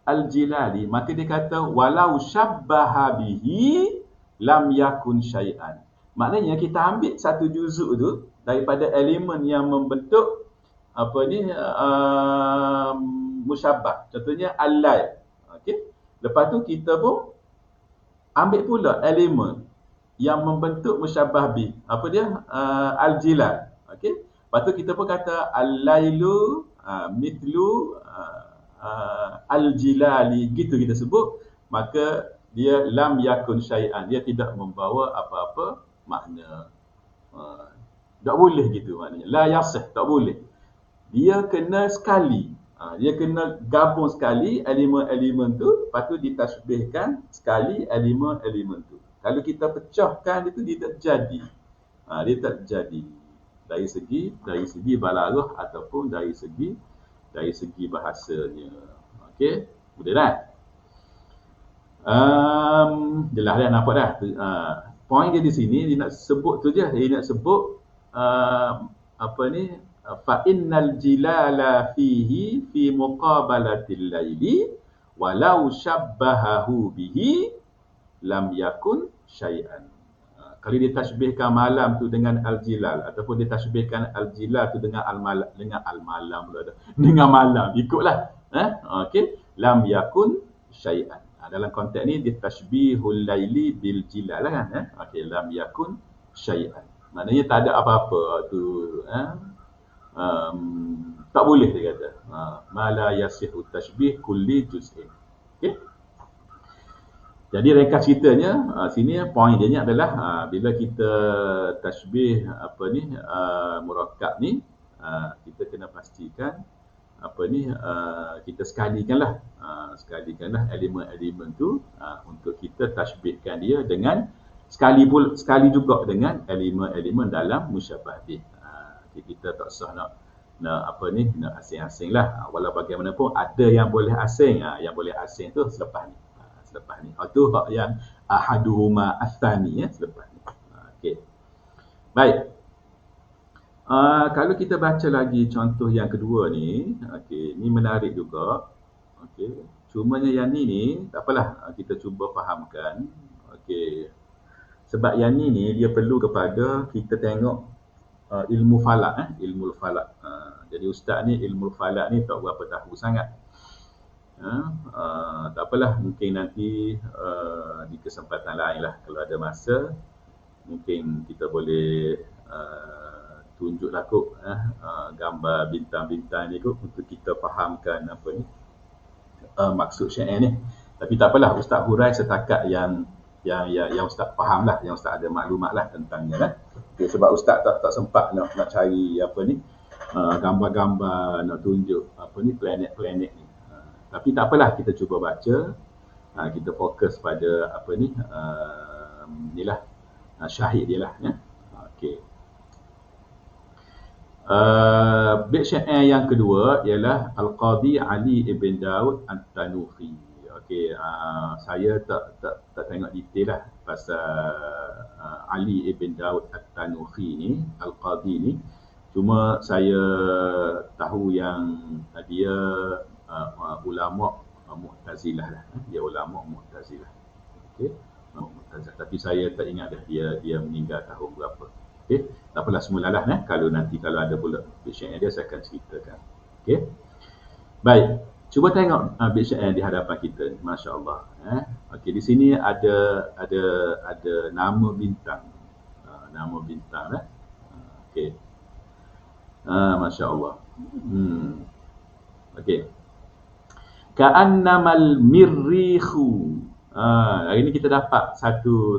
al-jilali, maka dia kata walau syabbaha bihi lam yakun syai'an. Maknanya kita ambil satu juzuk tu daripada elemen yang membentuk apa ni musyabbah. Contohnya al-lail. Okey. Lepas tu kita pun ambil pula elemen yang membentuk musyabbah bih. Apa dia? Al-jilal. Okey. Lepas tu kita pun kata al-lailu mithlu al-jilali, gitu kita sebut, maka dia lam yakun syai'an, dia tidak membawa apa-apa makna. Tak boleh gitu maknanya. La yasih, tak boleh. Dia kena sekali. Dia kena gabung sekali elemen-elemen tu, lepas tu ditasbihkan sekali elemen-elemen tu. Kalau kita pecahkan itu, dia tak jadi. Dia tak jadi. Dari segi balaghah ataupun dari segi bahasanya. Okey, boleh dah. Jelas dah, nampak dah. Poin dia di sini dia nak sebut tu je. Dia nak sebut apa ni? Fa innal jilala fihi fi muqabalatil laili walau syabbahahu bihi lam yakun syai'an. Kalau dia tasbihkan malam tu dengan al-jilal ataupun dia tasbihkan al-jilal tu dengan al-malam pula dah. Dengan malam, ikutlah. Okey, lam yakun syai'an. Dalam konteks ni dia tasbihul laili bil jilal lah kan. Okey, lam yakun syai'an. Maknanya tak ada apa-apa tu. Tak boleh dia kata. Ma la yasihu tashbih kulli juz'in. Okey. Jadi ringkas ceritanya, sini poin dia adalah bila kita tasbih apa ni murakkab ni, kita kena pastikan apa ni kita sekalikanlah elemen-elemen tu untuk kita tasbihkan dia dengan sekali juga dengan elemen-elemen dalam musyabbah bih. Kita tak usah nak apa ni nak asing-asing lah. Walau bagaimanapun ada yang boleh asing, yang boleh asing tu selepas ni. Itu hak yang ahaduhuma athani ya, selepas ni. Okey. Baik. Kalau kita baca lagi contoh yang kedua ni, okey, ni menarik juga. Okey. Cumanya yang ni tak apalah, kita cuba fahamkan. Okey. Sebab yang ni dia perlu kepada kita tengok ilmu falak ilmu falak. Jadi ustaz ni ilmu falak ni tak berapa tahu sangat. Tak apalah, mungkin nanti di kesempatan lain lah, kalau ada masa mungkin kita boleh tunjuklah kot gambar bintang-bintang ni kot untuk kita fahamkan apa ni maksud syair ni. Tapi tak apalah, ustaz hurai setakat yang ustaz faham lah, yang ustaz ada maklumat lah tentangnya lah. Okay, sebab ustaz tak sempat nak cari apa ni gambar-gambar, nak tunjuk apa ni planet-planet ni. Tapi tak apalah, kita cuba baca, kita fokus pada apa ni inilah syahid dia lah ya. Okey. Bait syair yang kedua ialah Al-Qadhi Ali ibn Daud At-Tanuhi. Okey, saya tak tengok detail lah pasal Ali ibn Daud At-Tanuhi ni, Al-Qadhi ni. Cuma saya tahu yang dia ulama Mu'tazilah lah. Dia ulama Mu'tazilah. Okey, Mu'tazilah. Tapi saya tak ingat dah dia meninggal tahun berapa. Okey, tak apalah semulalah kalau nanti kalau ada pula big share dia saya akan ceritakan. Okey. Baik, cuba tengok big share di hadapan kita ni, masya-Allah. Okey, di sini ada nama bintang. Nama bintang Okey. Masya-Allah. Okey. Ka'annamal mirrihu. Hari ni kita dapat satu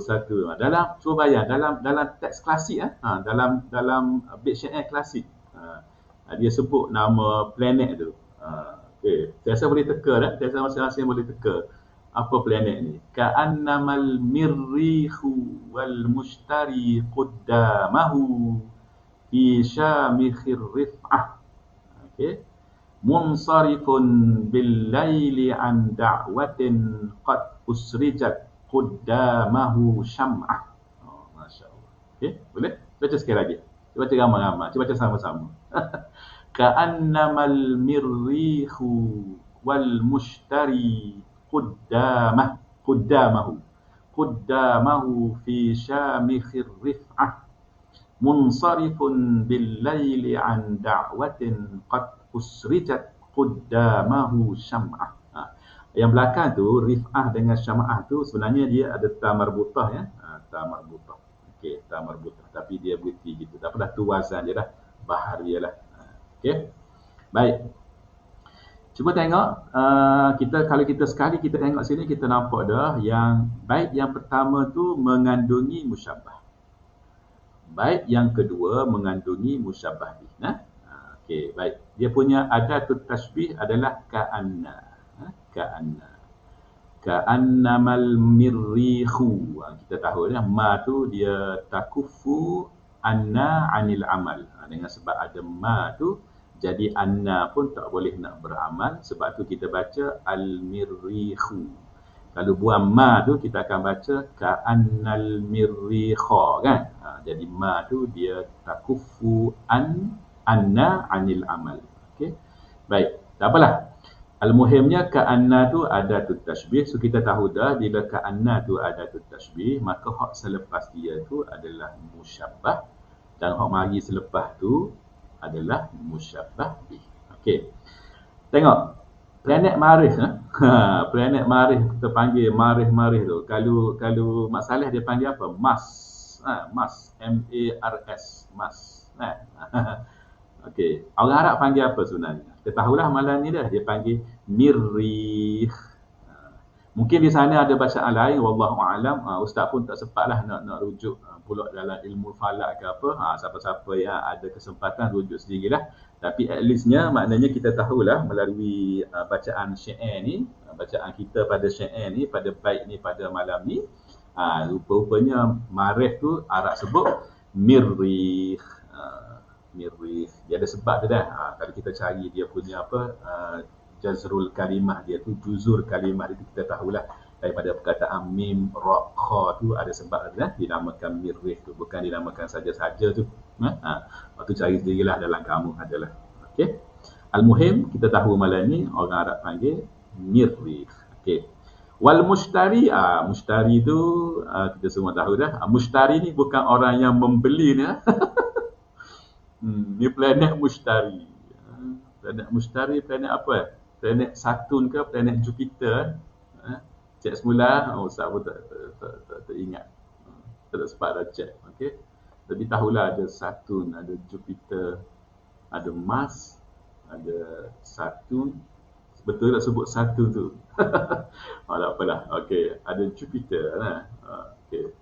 dalam, cuba bayang dalam teks klasik dalam big share klasik. Dia sebut nama planet tu. Okey, saya rasa boleh teka saya rasa masing-masing boleh teka apa planet ni. Ka'annamal mirrihu wal mushtari quddamahu fi syamikhir rif'ah. Okey. Munsarifun bil laili an da'watin qad usrijat quddamahu syam'ah. Masya-Allah. Okey, boleh? Baca sekali lagi. Cuba baca ramai-ramai. Cuba baca sama-sama. Ka'annamal mirrihu wal mushtari quddamahu fi syamikhir rif'ah. Munsarifun bil laili an da'watin qad usrijat quddamahu syam'ah. Yang belakang tu rif'ah dengan syam'ah tu sebenarnya dia ada ta marbutah ta marbutah. Okey, ta marbutah tapi dia berhenti gitu. Tak apalah, tu wazan dia dah, bahar dia lah. Okey. Baik. Cuba tengok kalau kita sekali kita tengok sini kita nampak dah yang bait yang pertama tu mengandungi musyabbah. Bait yang kedua mengandungi musyabbah bih. Okey, baik. Dia punya adatut tasbih adalah ka'anna. Ka'anna. Ka'annamal mirrihu. Kita tahu ma tu dia takufu anna anil amal. Dengan sebab ada ma tu jadi anna pun tak boleh nak beramal, sebab tu kita baca al-mirrihu. Kalau buang ma tu kita akan baca ka'annal mirriha kan. Jadi ma tu dia takufu anna anil amal. Okey. Baik, tak apalah. Al-muhimnya ka'anna tu adatut tasbih. So kita tahu dah bila ka'anna tu adatut tasbih, maka hak selepas dia tu adalah musyabbah dan hak mari selepas tu adalah musyabbah bih. Okey. Tengok planet Marikh planet Marikh kita panggil Marikh tu. Kalau masalah dia panggil apa? Mars. Mars, M-A-R-S, Mars. Okey, orang Arab panggil apa sebenarnya? Kita tahulah malam ni dah, dia panggil Mirrikh. Mungkin di sana ada bacaan lain, wallahu a'lam. Ustaz pun tak sempatlah nak rujuk pula dalam ilmu falak ke apa. Siapa-siapa yang ada kesempatan rujuk sendirilah. Tapi at leastnya maknanya kita tahulah melalui bacaan syair ni, bacaan kita pada syair ni, pada bait ni, pada malam ni. Rupa-rupanya Marikh tu Arab sebut Mirrikh. Mirrikh. Dia ada sebab tu dah. Kalau kita cari dia punya jazrul kalimah dia tu, juzur kalimah itu kita tahulah daripada perkataan mim, ra, kha tu ada sebab dah dinamakan Mirrikh tu, bukan dinamakan saja-saja tu. Waktu cari sendirilah dalam kamus adalah. Okey. Al-muhim kita tahu malam ni orang Arab panggil Mirrikh. Okey. Wal mushtari, mushtari tu kita semua tahu dah. Mushtari ni bukan orang yang membeli ni. Ni planet mushtari. Planet mushtari planet apa? Planet Saturn ke planet Jupiter? Cek semula, Ustaz pun tak ingat. Tak sempat dah cek. Okey. Tapi tahulah ada Saturn, ada Jupiter, ada Mars, ada Saturn. Betul tak sebut Saturn tu? Apalah. Okey, ada Jupiter okey.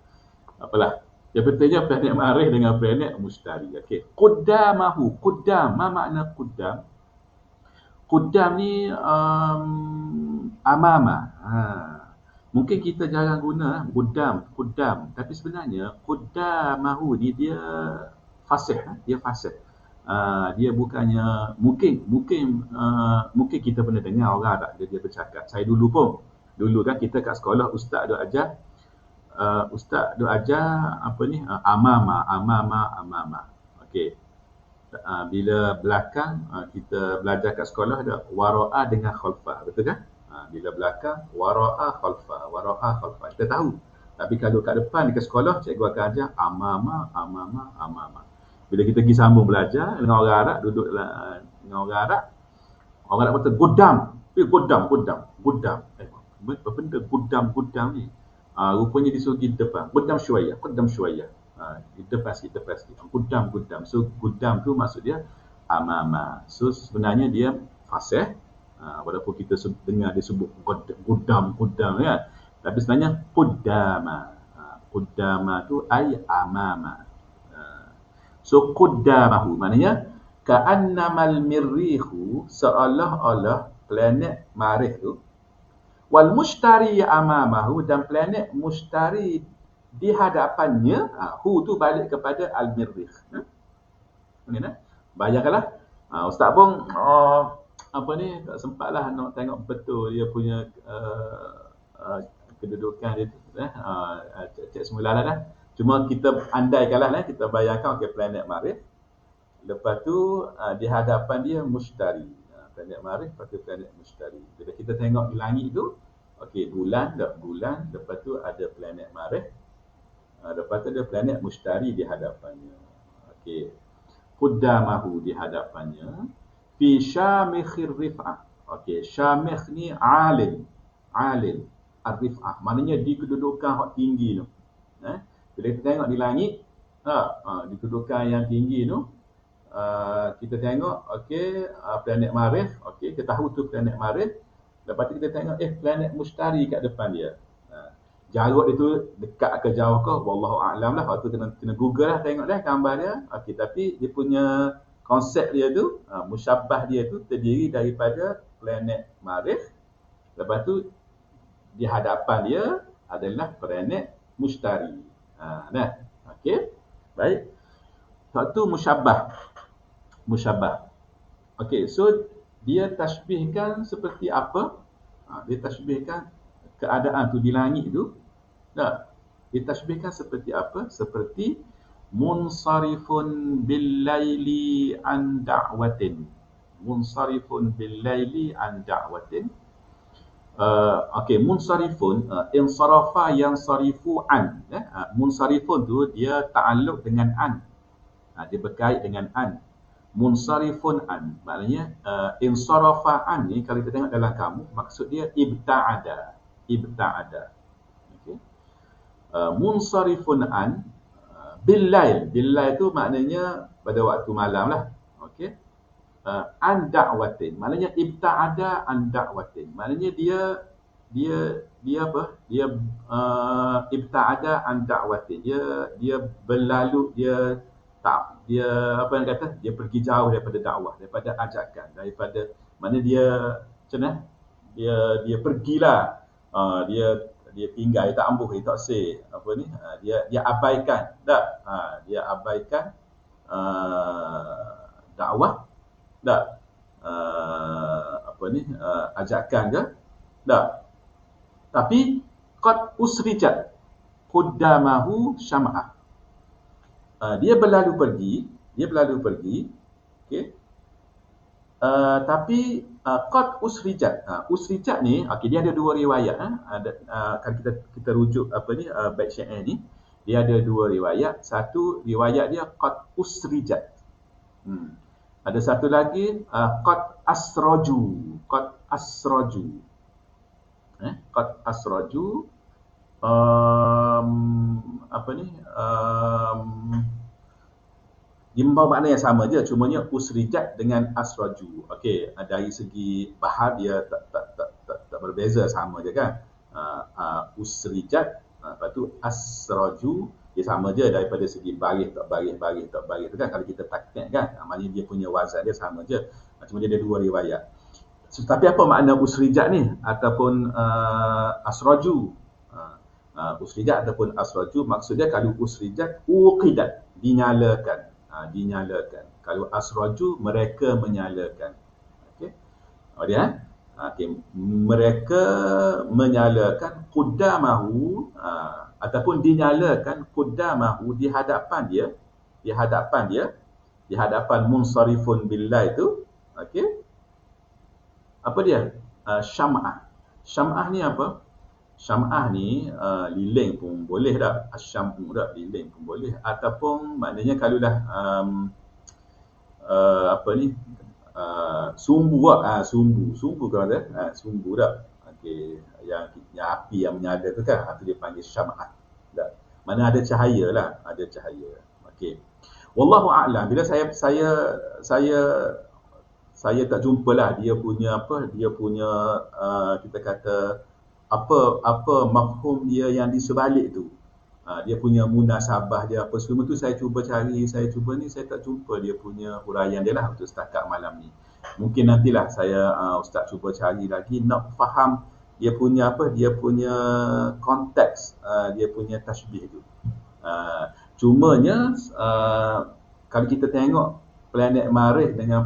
Apalah. Yang pentingnya planet Marikh dengan planet Mushtari. Okey. Quddamahu. Quddam. Apa makna quddam? Quddam ni amama. Mungkin kita jarang guna quddam. Tapi sebenarnya quddamahu ni dia fasih. Dia fasih. Dia bukannya mungkin kita pernah dengar orang Arab dia bercakap. Saya dulu kan kita kat sekolah ustaz duk ajar amama. Okey. Bila belakang kita belajar kat sekolah ada wara'a dengan khalfa, betul kan? Bila belakang wara'a khalfa. Kita tahu Tapi kalau kat depan dekat sekolah, cikgu akan ajar amama, amama, amama. Bila kita pergi sambung belajar dengan orang Arab, duduk dengan orang Arab kata gudam. Gudam. Apa benda gudam ni? Rupanya disuruh pergi depan. Gudam syuaya. Di depan sikit. Gudam. So, gudam tu maksud dia amama. So, sebenarnya dia fasih. Walaupun kita dengar dia sebut gudam kan. Tapi sebenarnya Qudama. Qudama tu ay amama. So Qudamahu maknanya ka'annamal mirrihu, seolah-olah planet Marikh tu, wal mushtari amamahu, dan planet mushtari di hadapannya. Hu tu balik kepada al-mirrikh. Bayangkanlah, Ustaz pun tak sempatlah nak tengok betul dia punya kedudukan dia tu, cek semula dah. Cuma kita andaikanlah, kita bayangkan planet Marikh, lepas tu di hadapan dia mushtari, planet Marikh, lepas tu planet mushtari. Bila kita tengok di langit tu, bulan, lepas tu ada planet Marikh, lepas tu ada planet mushtari di hadapannya. Qudamahu, di hadapannya, fi syamikhir rif'ah. Syamikh ni alil, ar-rif'ah, maknanya di kedudukan yang tinggi tu. Bila kita tengok di langit, di kedudukan yang tinggi tu, kita tengok planet Marikh, kita tahu tu planet Marikh. Lepas tu kita tengok planet mushtari kat depan dia. Jarak dia tu dekat ke jauh ke, wallahu a'lam lah. Waktu kena Google lah, tengok dah gambar dia. Tapi dia punya konsep dia tu, musyabbah dia tu terdiri daripada planet Marikh. Lepas tu di hadapan dia adalah planet mushtari. Baik. Satu musyabbah. So dia tashbihkan seperti apa? Dia tashbihkan keadaan tu di langit tu. Dia tashbihkan seperti apa? Seperti munsarifun bil laili an da'watin. Munsarifun, insarafa yansarifu an. Munsarifun tu dia ta'alluq dengan an. Dia berkait dengan an. Munsarifun an, maknanya insarafa an ni kalau kita tengok dalam kamus, maksud dia ibta'ada. Munsarifun an billail. Billail tu maknanya pada waktu malam lah. An da'watin, maknanya ibta'ada an da'watin, maknanya dia apa? Dia ibta'ada an da'watin. Dia berlalu, dia apa yang kata? Dia pergi jauh daripada dakwah, daripada ajakan, daripada mana dia macam mana? Dia pergilah. Dia tinggal, dia tak ambuh, dia tak say apa ni? Dia abaikan. Dia abaikan dakwah. Ajakan ke? Tapi qad usrijat qudamahu syam'ah. Dia berlalu pergi. Tapi qad usrijat. Usrijat ni, dia ada dua riwayat. Kan kita rujuk bait syair ni, dia ada dua riwayat. Satu riwayat dia qad usrijat. Ada satu lagi qad asraju. Dia membawa makna yang sama je, cumanya usrijat dengan asraju. Dari segi bahar dia tak berbeza, sama je kan. Usrijat, lepas tu asraju, dia sama je daripada segi baris tak baris tu kan. Kalau kita praktek kan, maknanya dia punya wazan dia sama je. Cuma dia ada dua riwayat. Tapi apa makna usrijat ni ataupun asraju? Usrijat ataupun asraju, maksudnya kalau usrijat uqidat, dinyalakan. Kalau asraju, mereka menyalakan. Mereka menyalakan qudamahu, ataupun dinyalakan qudamahu, di hadapan munsarifun billah itu. Apa dia? Syam'ah ni apa? Syam'ah ni lilin pun boleh tak, asyam'u tak, lilin pun boleh, ataupun maknanya kalau dah apa ni, sumbu lah, sumbu kalau ada, sumbu tak. Okey, yang api yang menyala tu kan, itu dia panggil syam'ah. Tak. Mana ada cahaya lah, ada cahaya. Okey. Wallahu a'lam. Bila saya tak jumpalah dia punya apa, dia punya kita kata apa mafhum dia yang di sebalik tu. Dia punya munasabah dia apa semua tu saya cuba cari, saya tak jumpa dia punya huraian dia lah untuk setakat malam ni. Mungkin nantilah saya Ustaz cuba cari lagi nak faham dia punya apa, dia punya konteks, dia punya tashbih tu. Cumanya kalau kita tengok planet Marikh dengan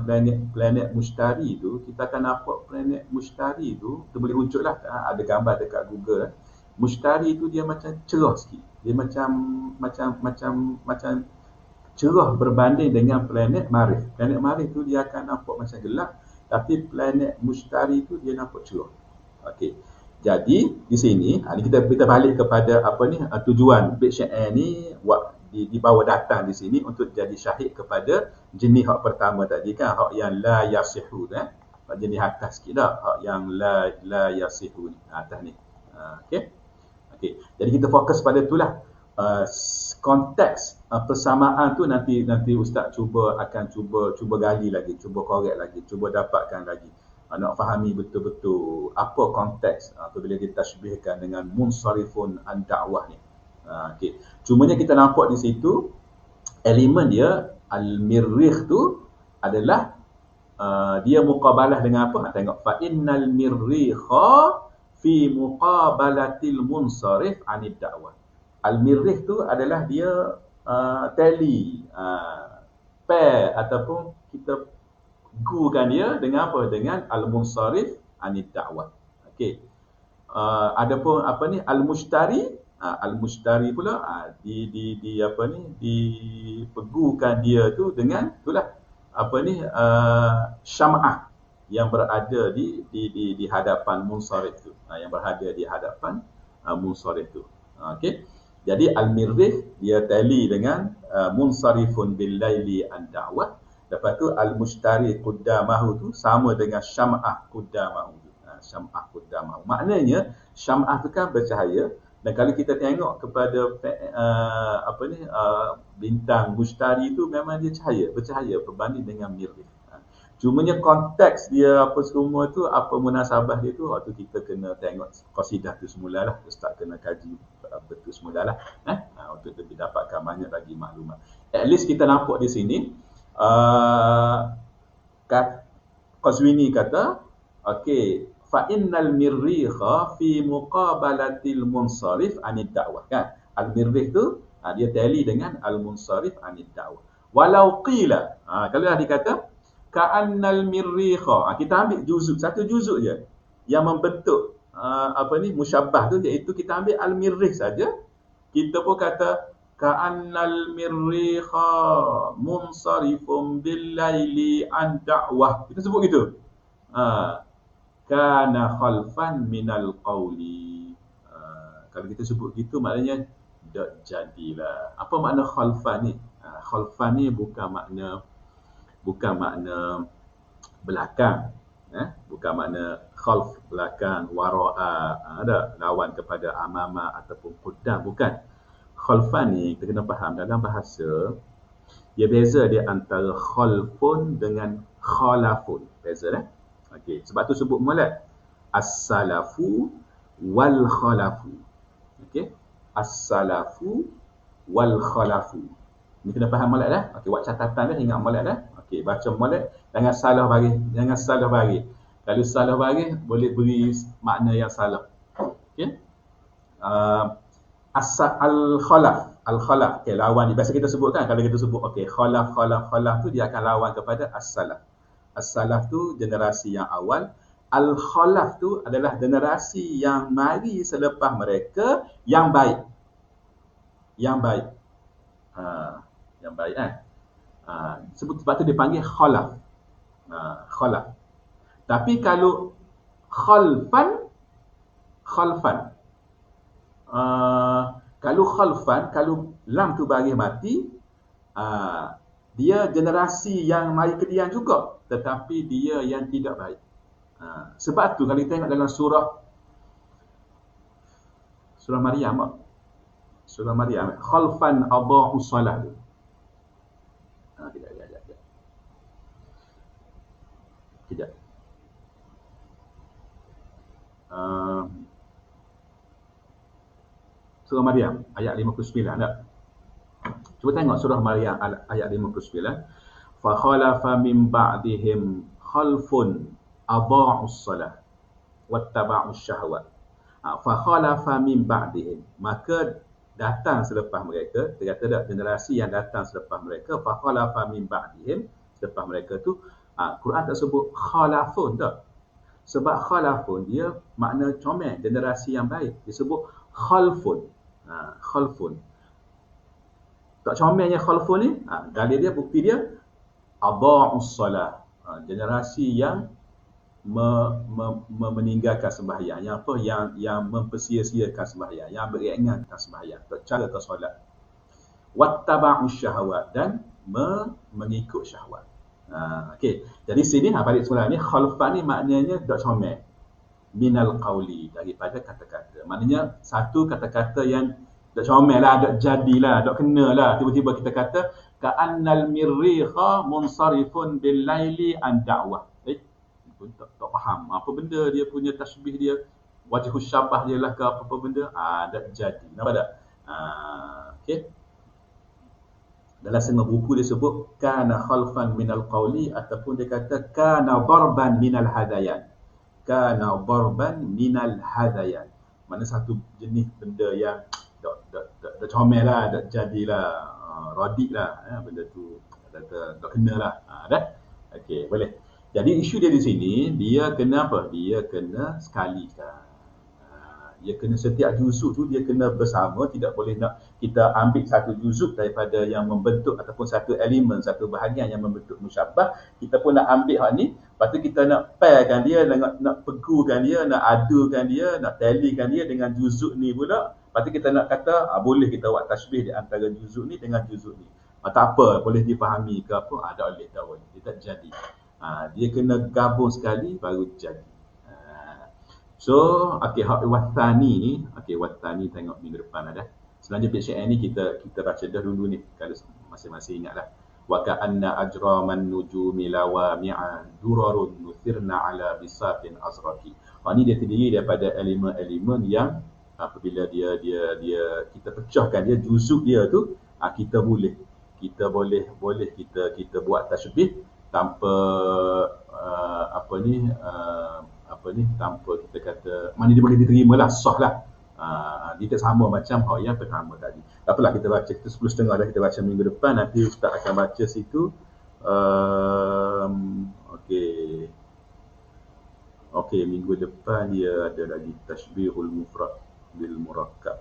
planet Mushtari tu, kita akan nampak planet Mushtari tu, kita boleh runcutlah, ada gambar dekat Google. Mushtari tu dia macam cerah sikit. Dia macam cerah berbanding dengan planet Marikh. Planet Marikh tu dia akan nampak macam gelap, tapi planet Mushtari tu dia nampak cerah. Okey. Jadi di sini kita balik kepada apa ni, tujuan Bait Syair ni dibawa datang di sini untuk jadi syahid kepada jenis hak pertama tadi kan, hak yang la yasihu kan. Hak jenis atas sikit dah, hak yang la yasihu ni, atas ni. Okey. Okey. Jadi kita fokus pada itulah. Konteks persamaan tu nanti Ustaz akan cuba gali lagi, cuba korek lagi, cuba dapatkan lagi. Nak fahami betul-betul apa konteks apabila ditashbihkan dengan munsarifun an dakwah ni. Okey. Cumanya kita nampak di situ elemen dia al-mirrikh tu adalah dia muqabalah dengan apa? Tengok fa innal mirrikha fi muqabalatil munsarif anid dakwah. Al-mirrikh tu adalah dia tally pair ataupun kita gunakan dia dengan apa? Dengan al-munsarif anid dakwah. Okey. Adapun apa ni al-mushtari, al-mushtari pula di apa ni, dipegukan dia tu dengan itulah apa ni syam'ah yang berada di hadapan munsarif tu. Yang berada di hadapan munsarif tu. Okey. Jadi al-mirrikh dia tali dengan munsarifun bil laili an da'wah. Lepas tu al-mushtari quddamahu tu sama dengan syam'ah quddamahu. Syam'ah quddamahu. Maknanya syam'ah tu kan bercahaya, dan kalau kita tengok kepada apa ni bintang mushtari tu memang dia bercahaya berbanding dengan mirrikh. Cumanya konteks dia apa semua tu, apa munasabah dia tu, waktu kita kena tengok qasidah tu semulalah, Ustaz kena kaji betul semulalah untuk lebih dapatkan banyak lagi maklumat. At least kita nampak di sini Qazwini kata okey, fa innal mirrikha fi muqabalatil munsarif anid dakwah kan. Al-mirrikh tu dia tally dengan al-munsarif anid dakwah. Walau qila, kalau dah dikata ka'annal mirrikha, kita ambil juzuk, satu juzuk je yang membentuk apa ni musyabbah tu, iaitu kita ambil al-mirrikh saja, kita pun kata ka'annal mirrikha munsarifum bil laili an da'wah, kita sebut gitu. Kana khalfan minal qawli. Kalau kita sebut gitu maknanya tak jadilah. Apa makna khalfan ni? Khalfan ni bukan makna belakang, bukan makna khalf belakang, wara'a ada lawan kepada amama ataupun qaddam, bukan. Khalfan ni kita kena faham dalam bahasa dia beza dia antara khalfun dengan khalafun. Beza dah. Okey, sebab tu sebut molek as-salafu wal khalafu. Okey, as-salafu wal khalafu. Ni kena faham molek dah. Okey, buat catatan dah, ingat molek dah. Okey, baca molek, jangan salah bagi. Kalau salah bagi boleh beri makna yang salah. Okey. Al-khalaf, okey, lawan ni biasa kita sebut kan, kalau kita sebut okey khalaf tu dia akan lawan kepada as-salaf. As-salaf tu generasi yang awal, al-khalaf tu adalah generasi yang mari selepas mereka yang baik. Yang baik kan. Sebab tu dipanggil khalaf. Tapi kalau khalfan Kalau khalfan, kalau lam tu baris mati, dia generasi yang mari kemudian juga, tetapi dia yang tidak baik. Sebab tu kalau kita tengok dalam surah Maryam, surah Maryam, khalfan adha'u salah tu. Kejap. Surah Maryam ayat 59 tak? Cuba tengok surah Maryam ayat 59. Fa khalafa min ba'dihim khalfun adha'us salah wattaba'us syahwat. Fa khalafa min ba'dihim, maka datang selepas mereka, dia kata dah generasi yang datang selepas mereka, fa khalafa min ba'dihim, selepas mereka tu, Quran tak sebut khalafun tak? Sebab khalafun dia makna comel, generasi yang baik. Disebut khalfun. Khalfun. Tak comelnya khalfun ni, dalil dia, bukti dia, adha'us salah. Generasi yang meninggalkan sembahyang, yang apa, yang mempersia-siakan sembahyang, yang beringatkan sembahyang, cara ke solat. Wattaba'us syahwat, dan mengikut syahwat. Okey. Jadi sini balik semula ni, khalfan ni maknanya dok comel. Minal qawli, daripada kata-kata. Maknanya satu kata-kata yang dok comel lah, dok jadilah, dok kena lah. Tiba-tiba kita kata ka'annal mirriha munsarifun bil laili an da'wah. Pun tak faham apa benda dia punya tasbih dia, wajh syabah dia lah ke apa benda, dak jadi. Nampak tak? Okey. Dalam setengah buku dia sebut kana khalfan minal qawli, ataupun dia kata kana darban minal hadayan. Kana darban minal hadayan. Mana satu jenis benda yang dak comel lah, dak jadilah, radik lah, benda tu dak kena lah. Dah. Okey, boleh. Jadi isu dia di sini, dia kena apa? Dia kena sekali. Dia kena setiap juzuk tu dia kena bersama, tidak boleh nak kita ambil satu juzuk daripada yang membentuk, ataupun satu elemen, satu bahagian yang membentuk musyabbah, kita pun nak ambil hak ni, lepas tu kita nak pairkan dia, nak pegukan dia, nak adukan dia, nak tallykan dia dengan juzuk ni pula. Lepas tu kita nak kata boleh kita buat tasbih di antara juzuk ni dengan juzuk ni. Tak apa, boleh dipahami ke apa? Tak boleh, dia tak jadi. Dia kena gabung sekali baru jadi. So, okey, hak wathani ni, wathani tengok minggu depan ada. Selanjutnya bait syair ni kita baca dah dulu ni, kalau masing-masing ingatlah. Wa ka'anna ajraman nujumi lawami'an durarun nuthirna ala bisafin azraqi. Ni dia terdiri daripada elemen-elemen yang apabila dia kita pecahkan dia, juzuk dia tu, kita boleh kita buat tasbih tanpa tanpa kita kata, mana dia boleh diterima lah, sah lah. Dia tak sama macam yang pertama tadi. Tak apalah, kita baca, kita 10.30 dah kita baca minggu depan, nanti Ustaz akan baca situ. Okey, minggu depan dia ada lagi tashbihul mufrad bil murakkab.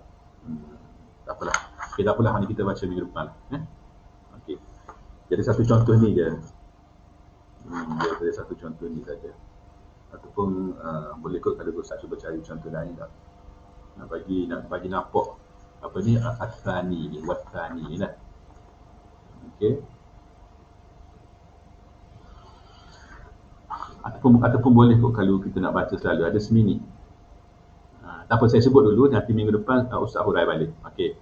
Tak apalah. Okey, tak apalah, ni kita baca minggu depan. Okey. Jadi satu contoh ni je. Dia ada satu contoh ni saja. Ataupun boleh kot kalau Ustaz cuba cari contoh lain tak. Nak bagi nampak apa ni, at-thani ni, wat-thani ni lah. Okey. Ataupun boleh kot kalau kita nak baca selalu ada semini. Tak apa, saya sebut dulu, nanti minggu depan Ustaz hurai balik. Okey.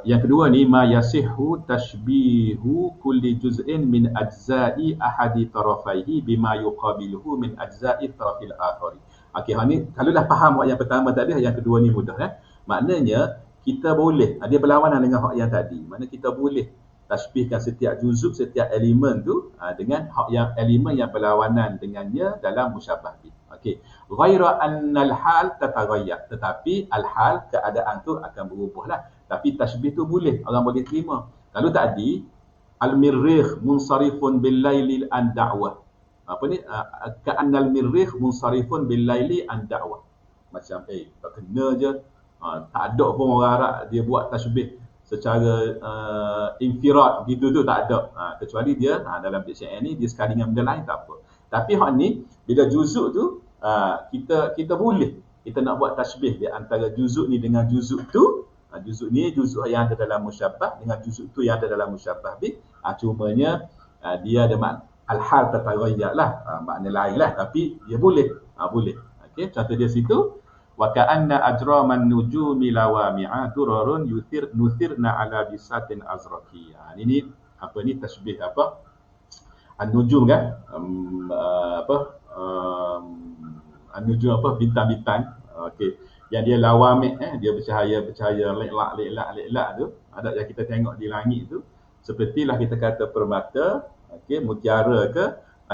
Yang kedua ni, ma yasihhu tashbihu kulli juz'in min ajza'i ahadi tarafaihi bima yuqabiluhu min ajza'i tarafil akhari. Okey, ni kalau dah faham hak yang pertama tadi, yang kedua ni mudah Maknanya kita boleh, dia berlawanan dengan hak yang tadi. Maknanya kita boleh tashbihkan setiap juzuk, setiap elemen tu dengan hak yang elemen yang berlawanan dengannya dalam musyabbah bih. Okey. Ghaira annal hal tataghayyar, tetapi al-hal, keadaan tu akan berubahlah. Tapi tashbih tu boleh, orang boleh terima. Kalau tadi al-mirrikh munsarifun bil laili an da'wah. Apa ni? Ka'annal mirrikh munsarifun bil laili an da'wah. Macam tak kena je. Tak ada pun orang Arab dia buat tashbih secara infirad gitu tu, tak ada. Kecuali dia dalam bait syair ni dia sekali dengan benda lain tak apa. Tapi hak ni bila juzuk tu kita boleh kita nak buat tashbih di antara juzuk ni dengan juzuk tu. Juzuk ni juzuk yang ada dalam musyabbah dengan juzuk tu yang ada dalam musyabbah bih. Cumanya dia ada al-hal tataghayyar lah, makna lain lah, tapi dia boleh. Boleh. Okey, contoh dia situ, wa ka'anna ajraman nujumi lawami'a durarun nuthirna ala bisatin azraqi. Ini apa ni tashbih apa? An-nujum kan? An-nujum apa? Bintang-bintang. Okey. Yang dia lawami', dia bercahaya lek-lak tu. Ada yang kita tengok di langit tu. Sepertilah kita kata permata, okey, mutiara ke,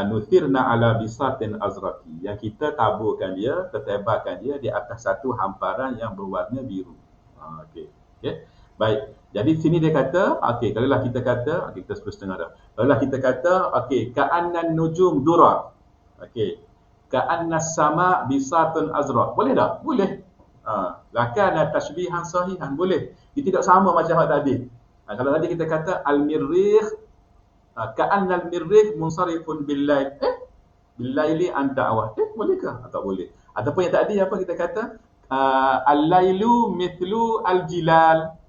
nuthirna ala bisatin azraqi, yang kita taburkan dia, tertebarkan dia di atas satu hamparan yang berwarna biru. Okey. Baik. Jadi sini dia kata, okey, kalaulah kita kata, kita 10.5 dah. Kalaulah kita kata, okey, ka'annan nujum durar. Okey. Ka'annas sama bisatun azraq. Boleh tak? Boleh. Lakana tashbihan sahihan. Boleh. Dia tidak sama macam hak tadi. Kalau tadi kita kata al-mirrikh, ka'annal mirrikh munsarifun bil-lail. Bil-laili an da'wah. Bolehkah? Tak boleh. Ataupun yang tadi apa kita kata? Al-lailu mithlu al-jilal.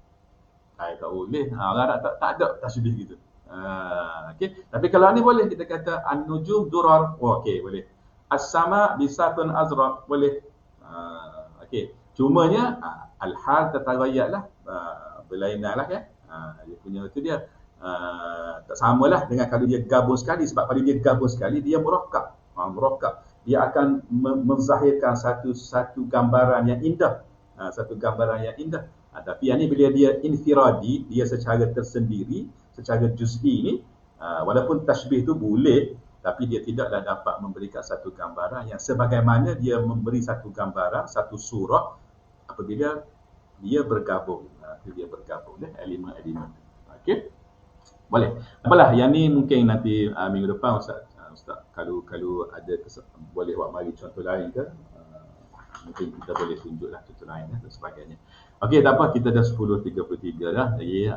Tak boleh. Tak ada tashbih gitu. Okey. Tapi kalau ni boleh kita kata an-nujum durar. Okey, boleh. As-sama bisatun azraq. Boleh. Okey. Cumanya al-hal tataghayyar lah. Berlainan lah kan. Dia punya tu dia tak samalah dengan kalau dia gabung sekali, sebab kalau dia gabung sekali dia murakkab. Dia akan menzahirkan satu gambaran yang indah. Satu gambaran yang indah. Tapi yang ni bila dia infiradi, dia secara tersendiri, secara juz'i ni, walaupun tashbih tu boleh, tapi dia tidaklah dapat memberikan satu gambaran yang sebagaimana dia memberi satu gambaran, satu surah apabila dia bergabung. Dia bergabung elemen-elemen. Okey. Boleh. Apalah yang ni mungkin nanti minggu depan Ustaz kalau ada boleh buat bagi contoh lain ke, mungkin kita boleh tunjuklah contoh lain dan sebagainya. Okey, tak apa, kita dah 10.33 dah. Jadi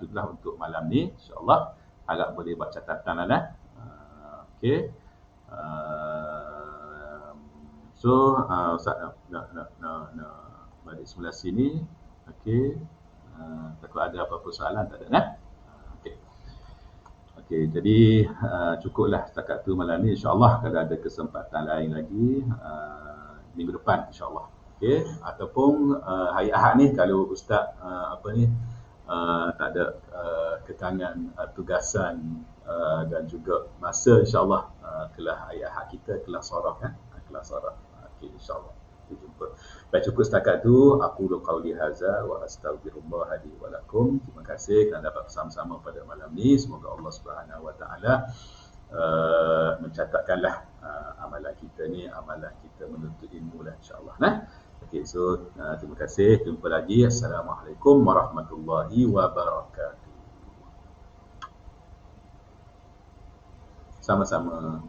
itulah untuk malam ni, insya-Allah. Harap boleh buat catatan lah. Okey. So Ustaz nak balik sebelah sini. Okey. Takut ada apa-apa soalan, tak ada nah? Okey, jadi cukuplah setakat tu malam ni, insya-Allah. Kalau ada kesempatan lain lagi minggu depan, insya-Allah. Okey, ataupun hari Ahad ni kalau ustaz tak ada kekangan tugasan dan juga masa, insya-Allah kelas hari Ahad kita kelas sorah kan, kelas sorah. Okey, insya-Allah kita jumpa. Baik, cukup setakat tu. Aku qauli hadza wa astaghfirullah li wa lakum. Terima kasih kerana dapat bersama-sama pada malam ni. Semoga Allah Subhanahu wa taala mencatatkanlah amalan kita ni, amalan kita menuntut ilmu lah, insya-Allah. Okey, so terima kasih. Jumpa lagi. Assalamualaikum warahmatullahi wabarakatuh. Sama-sama.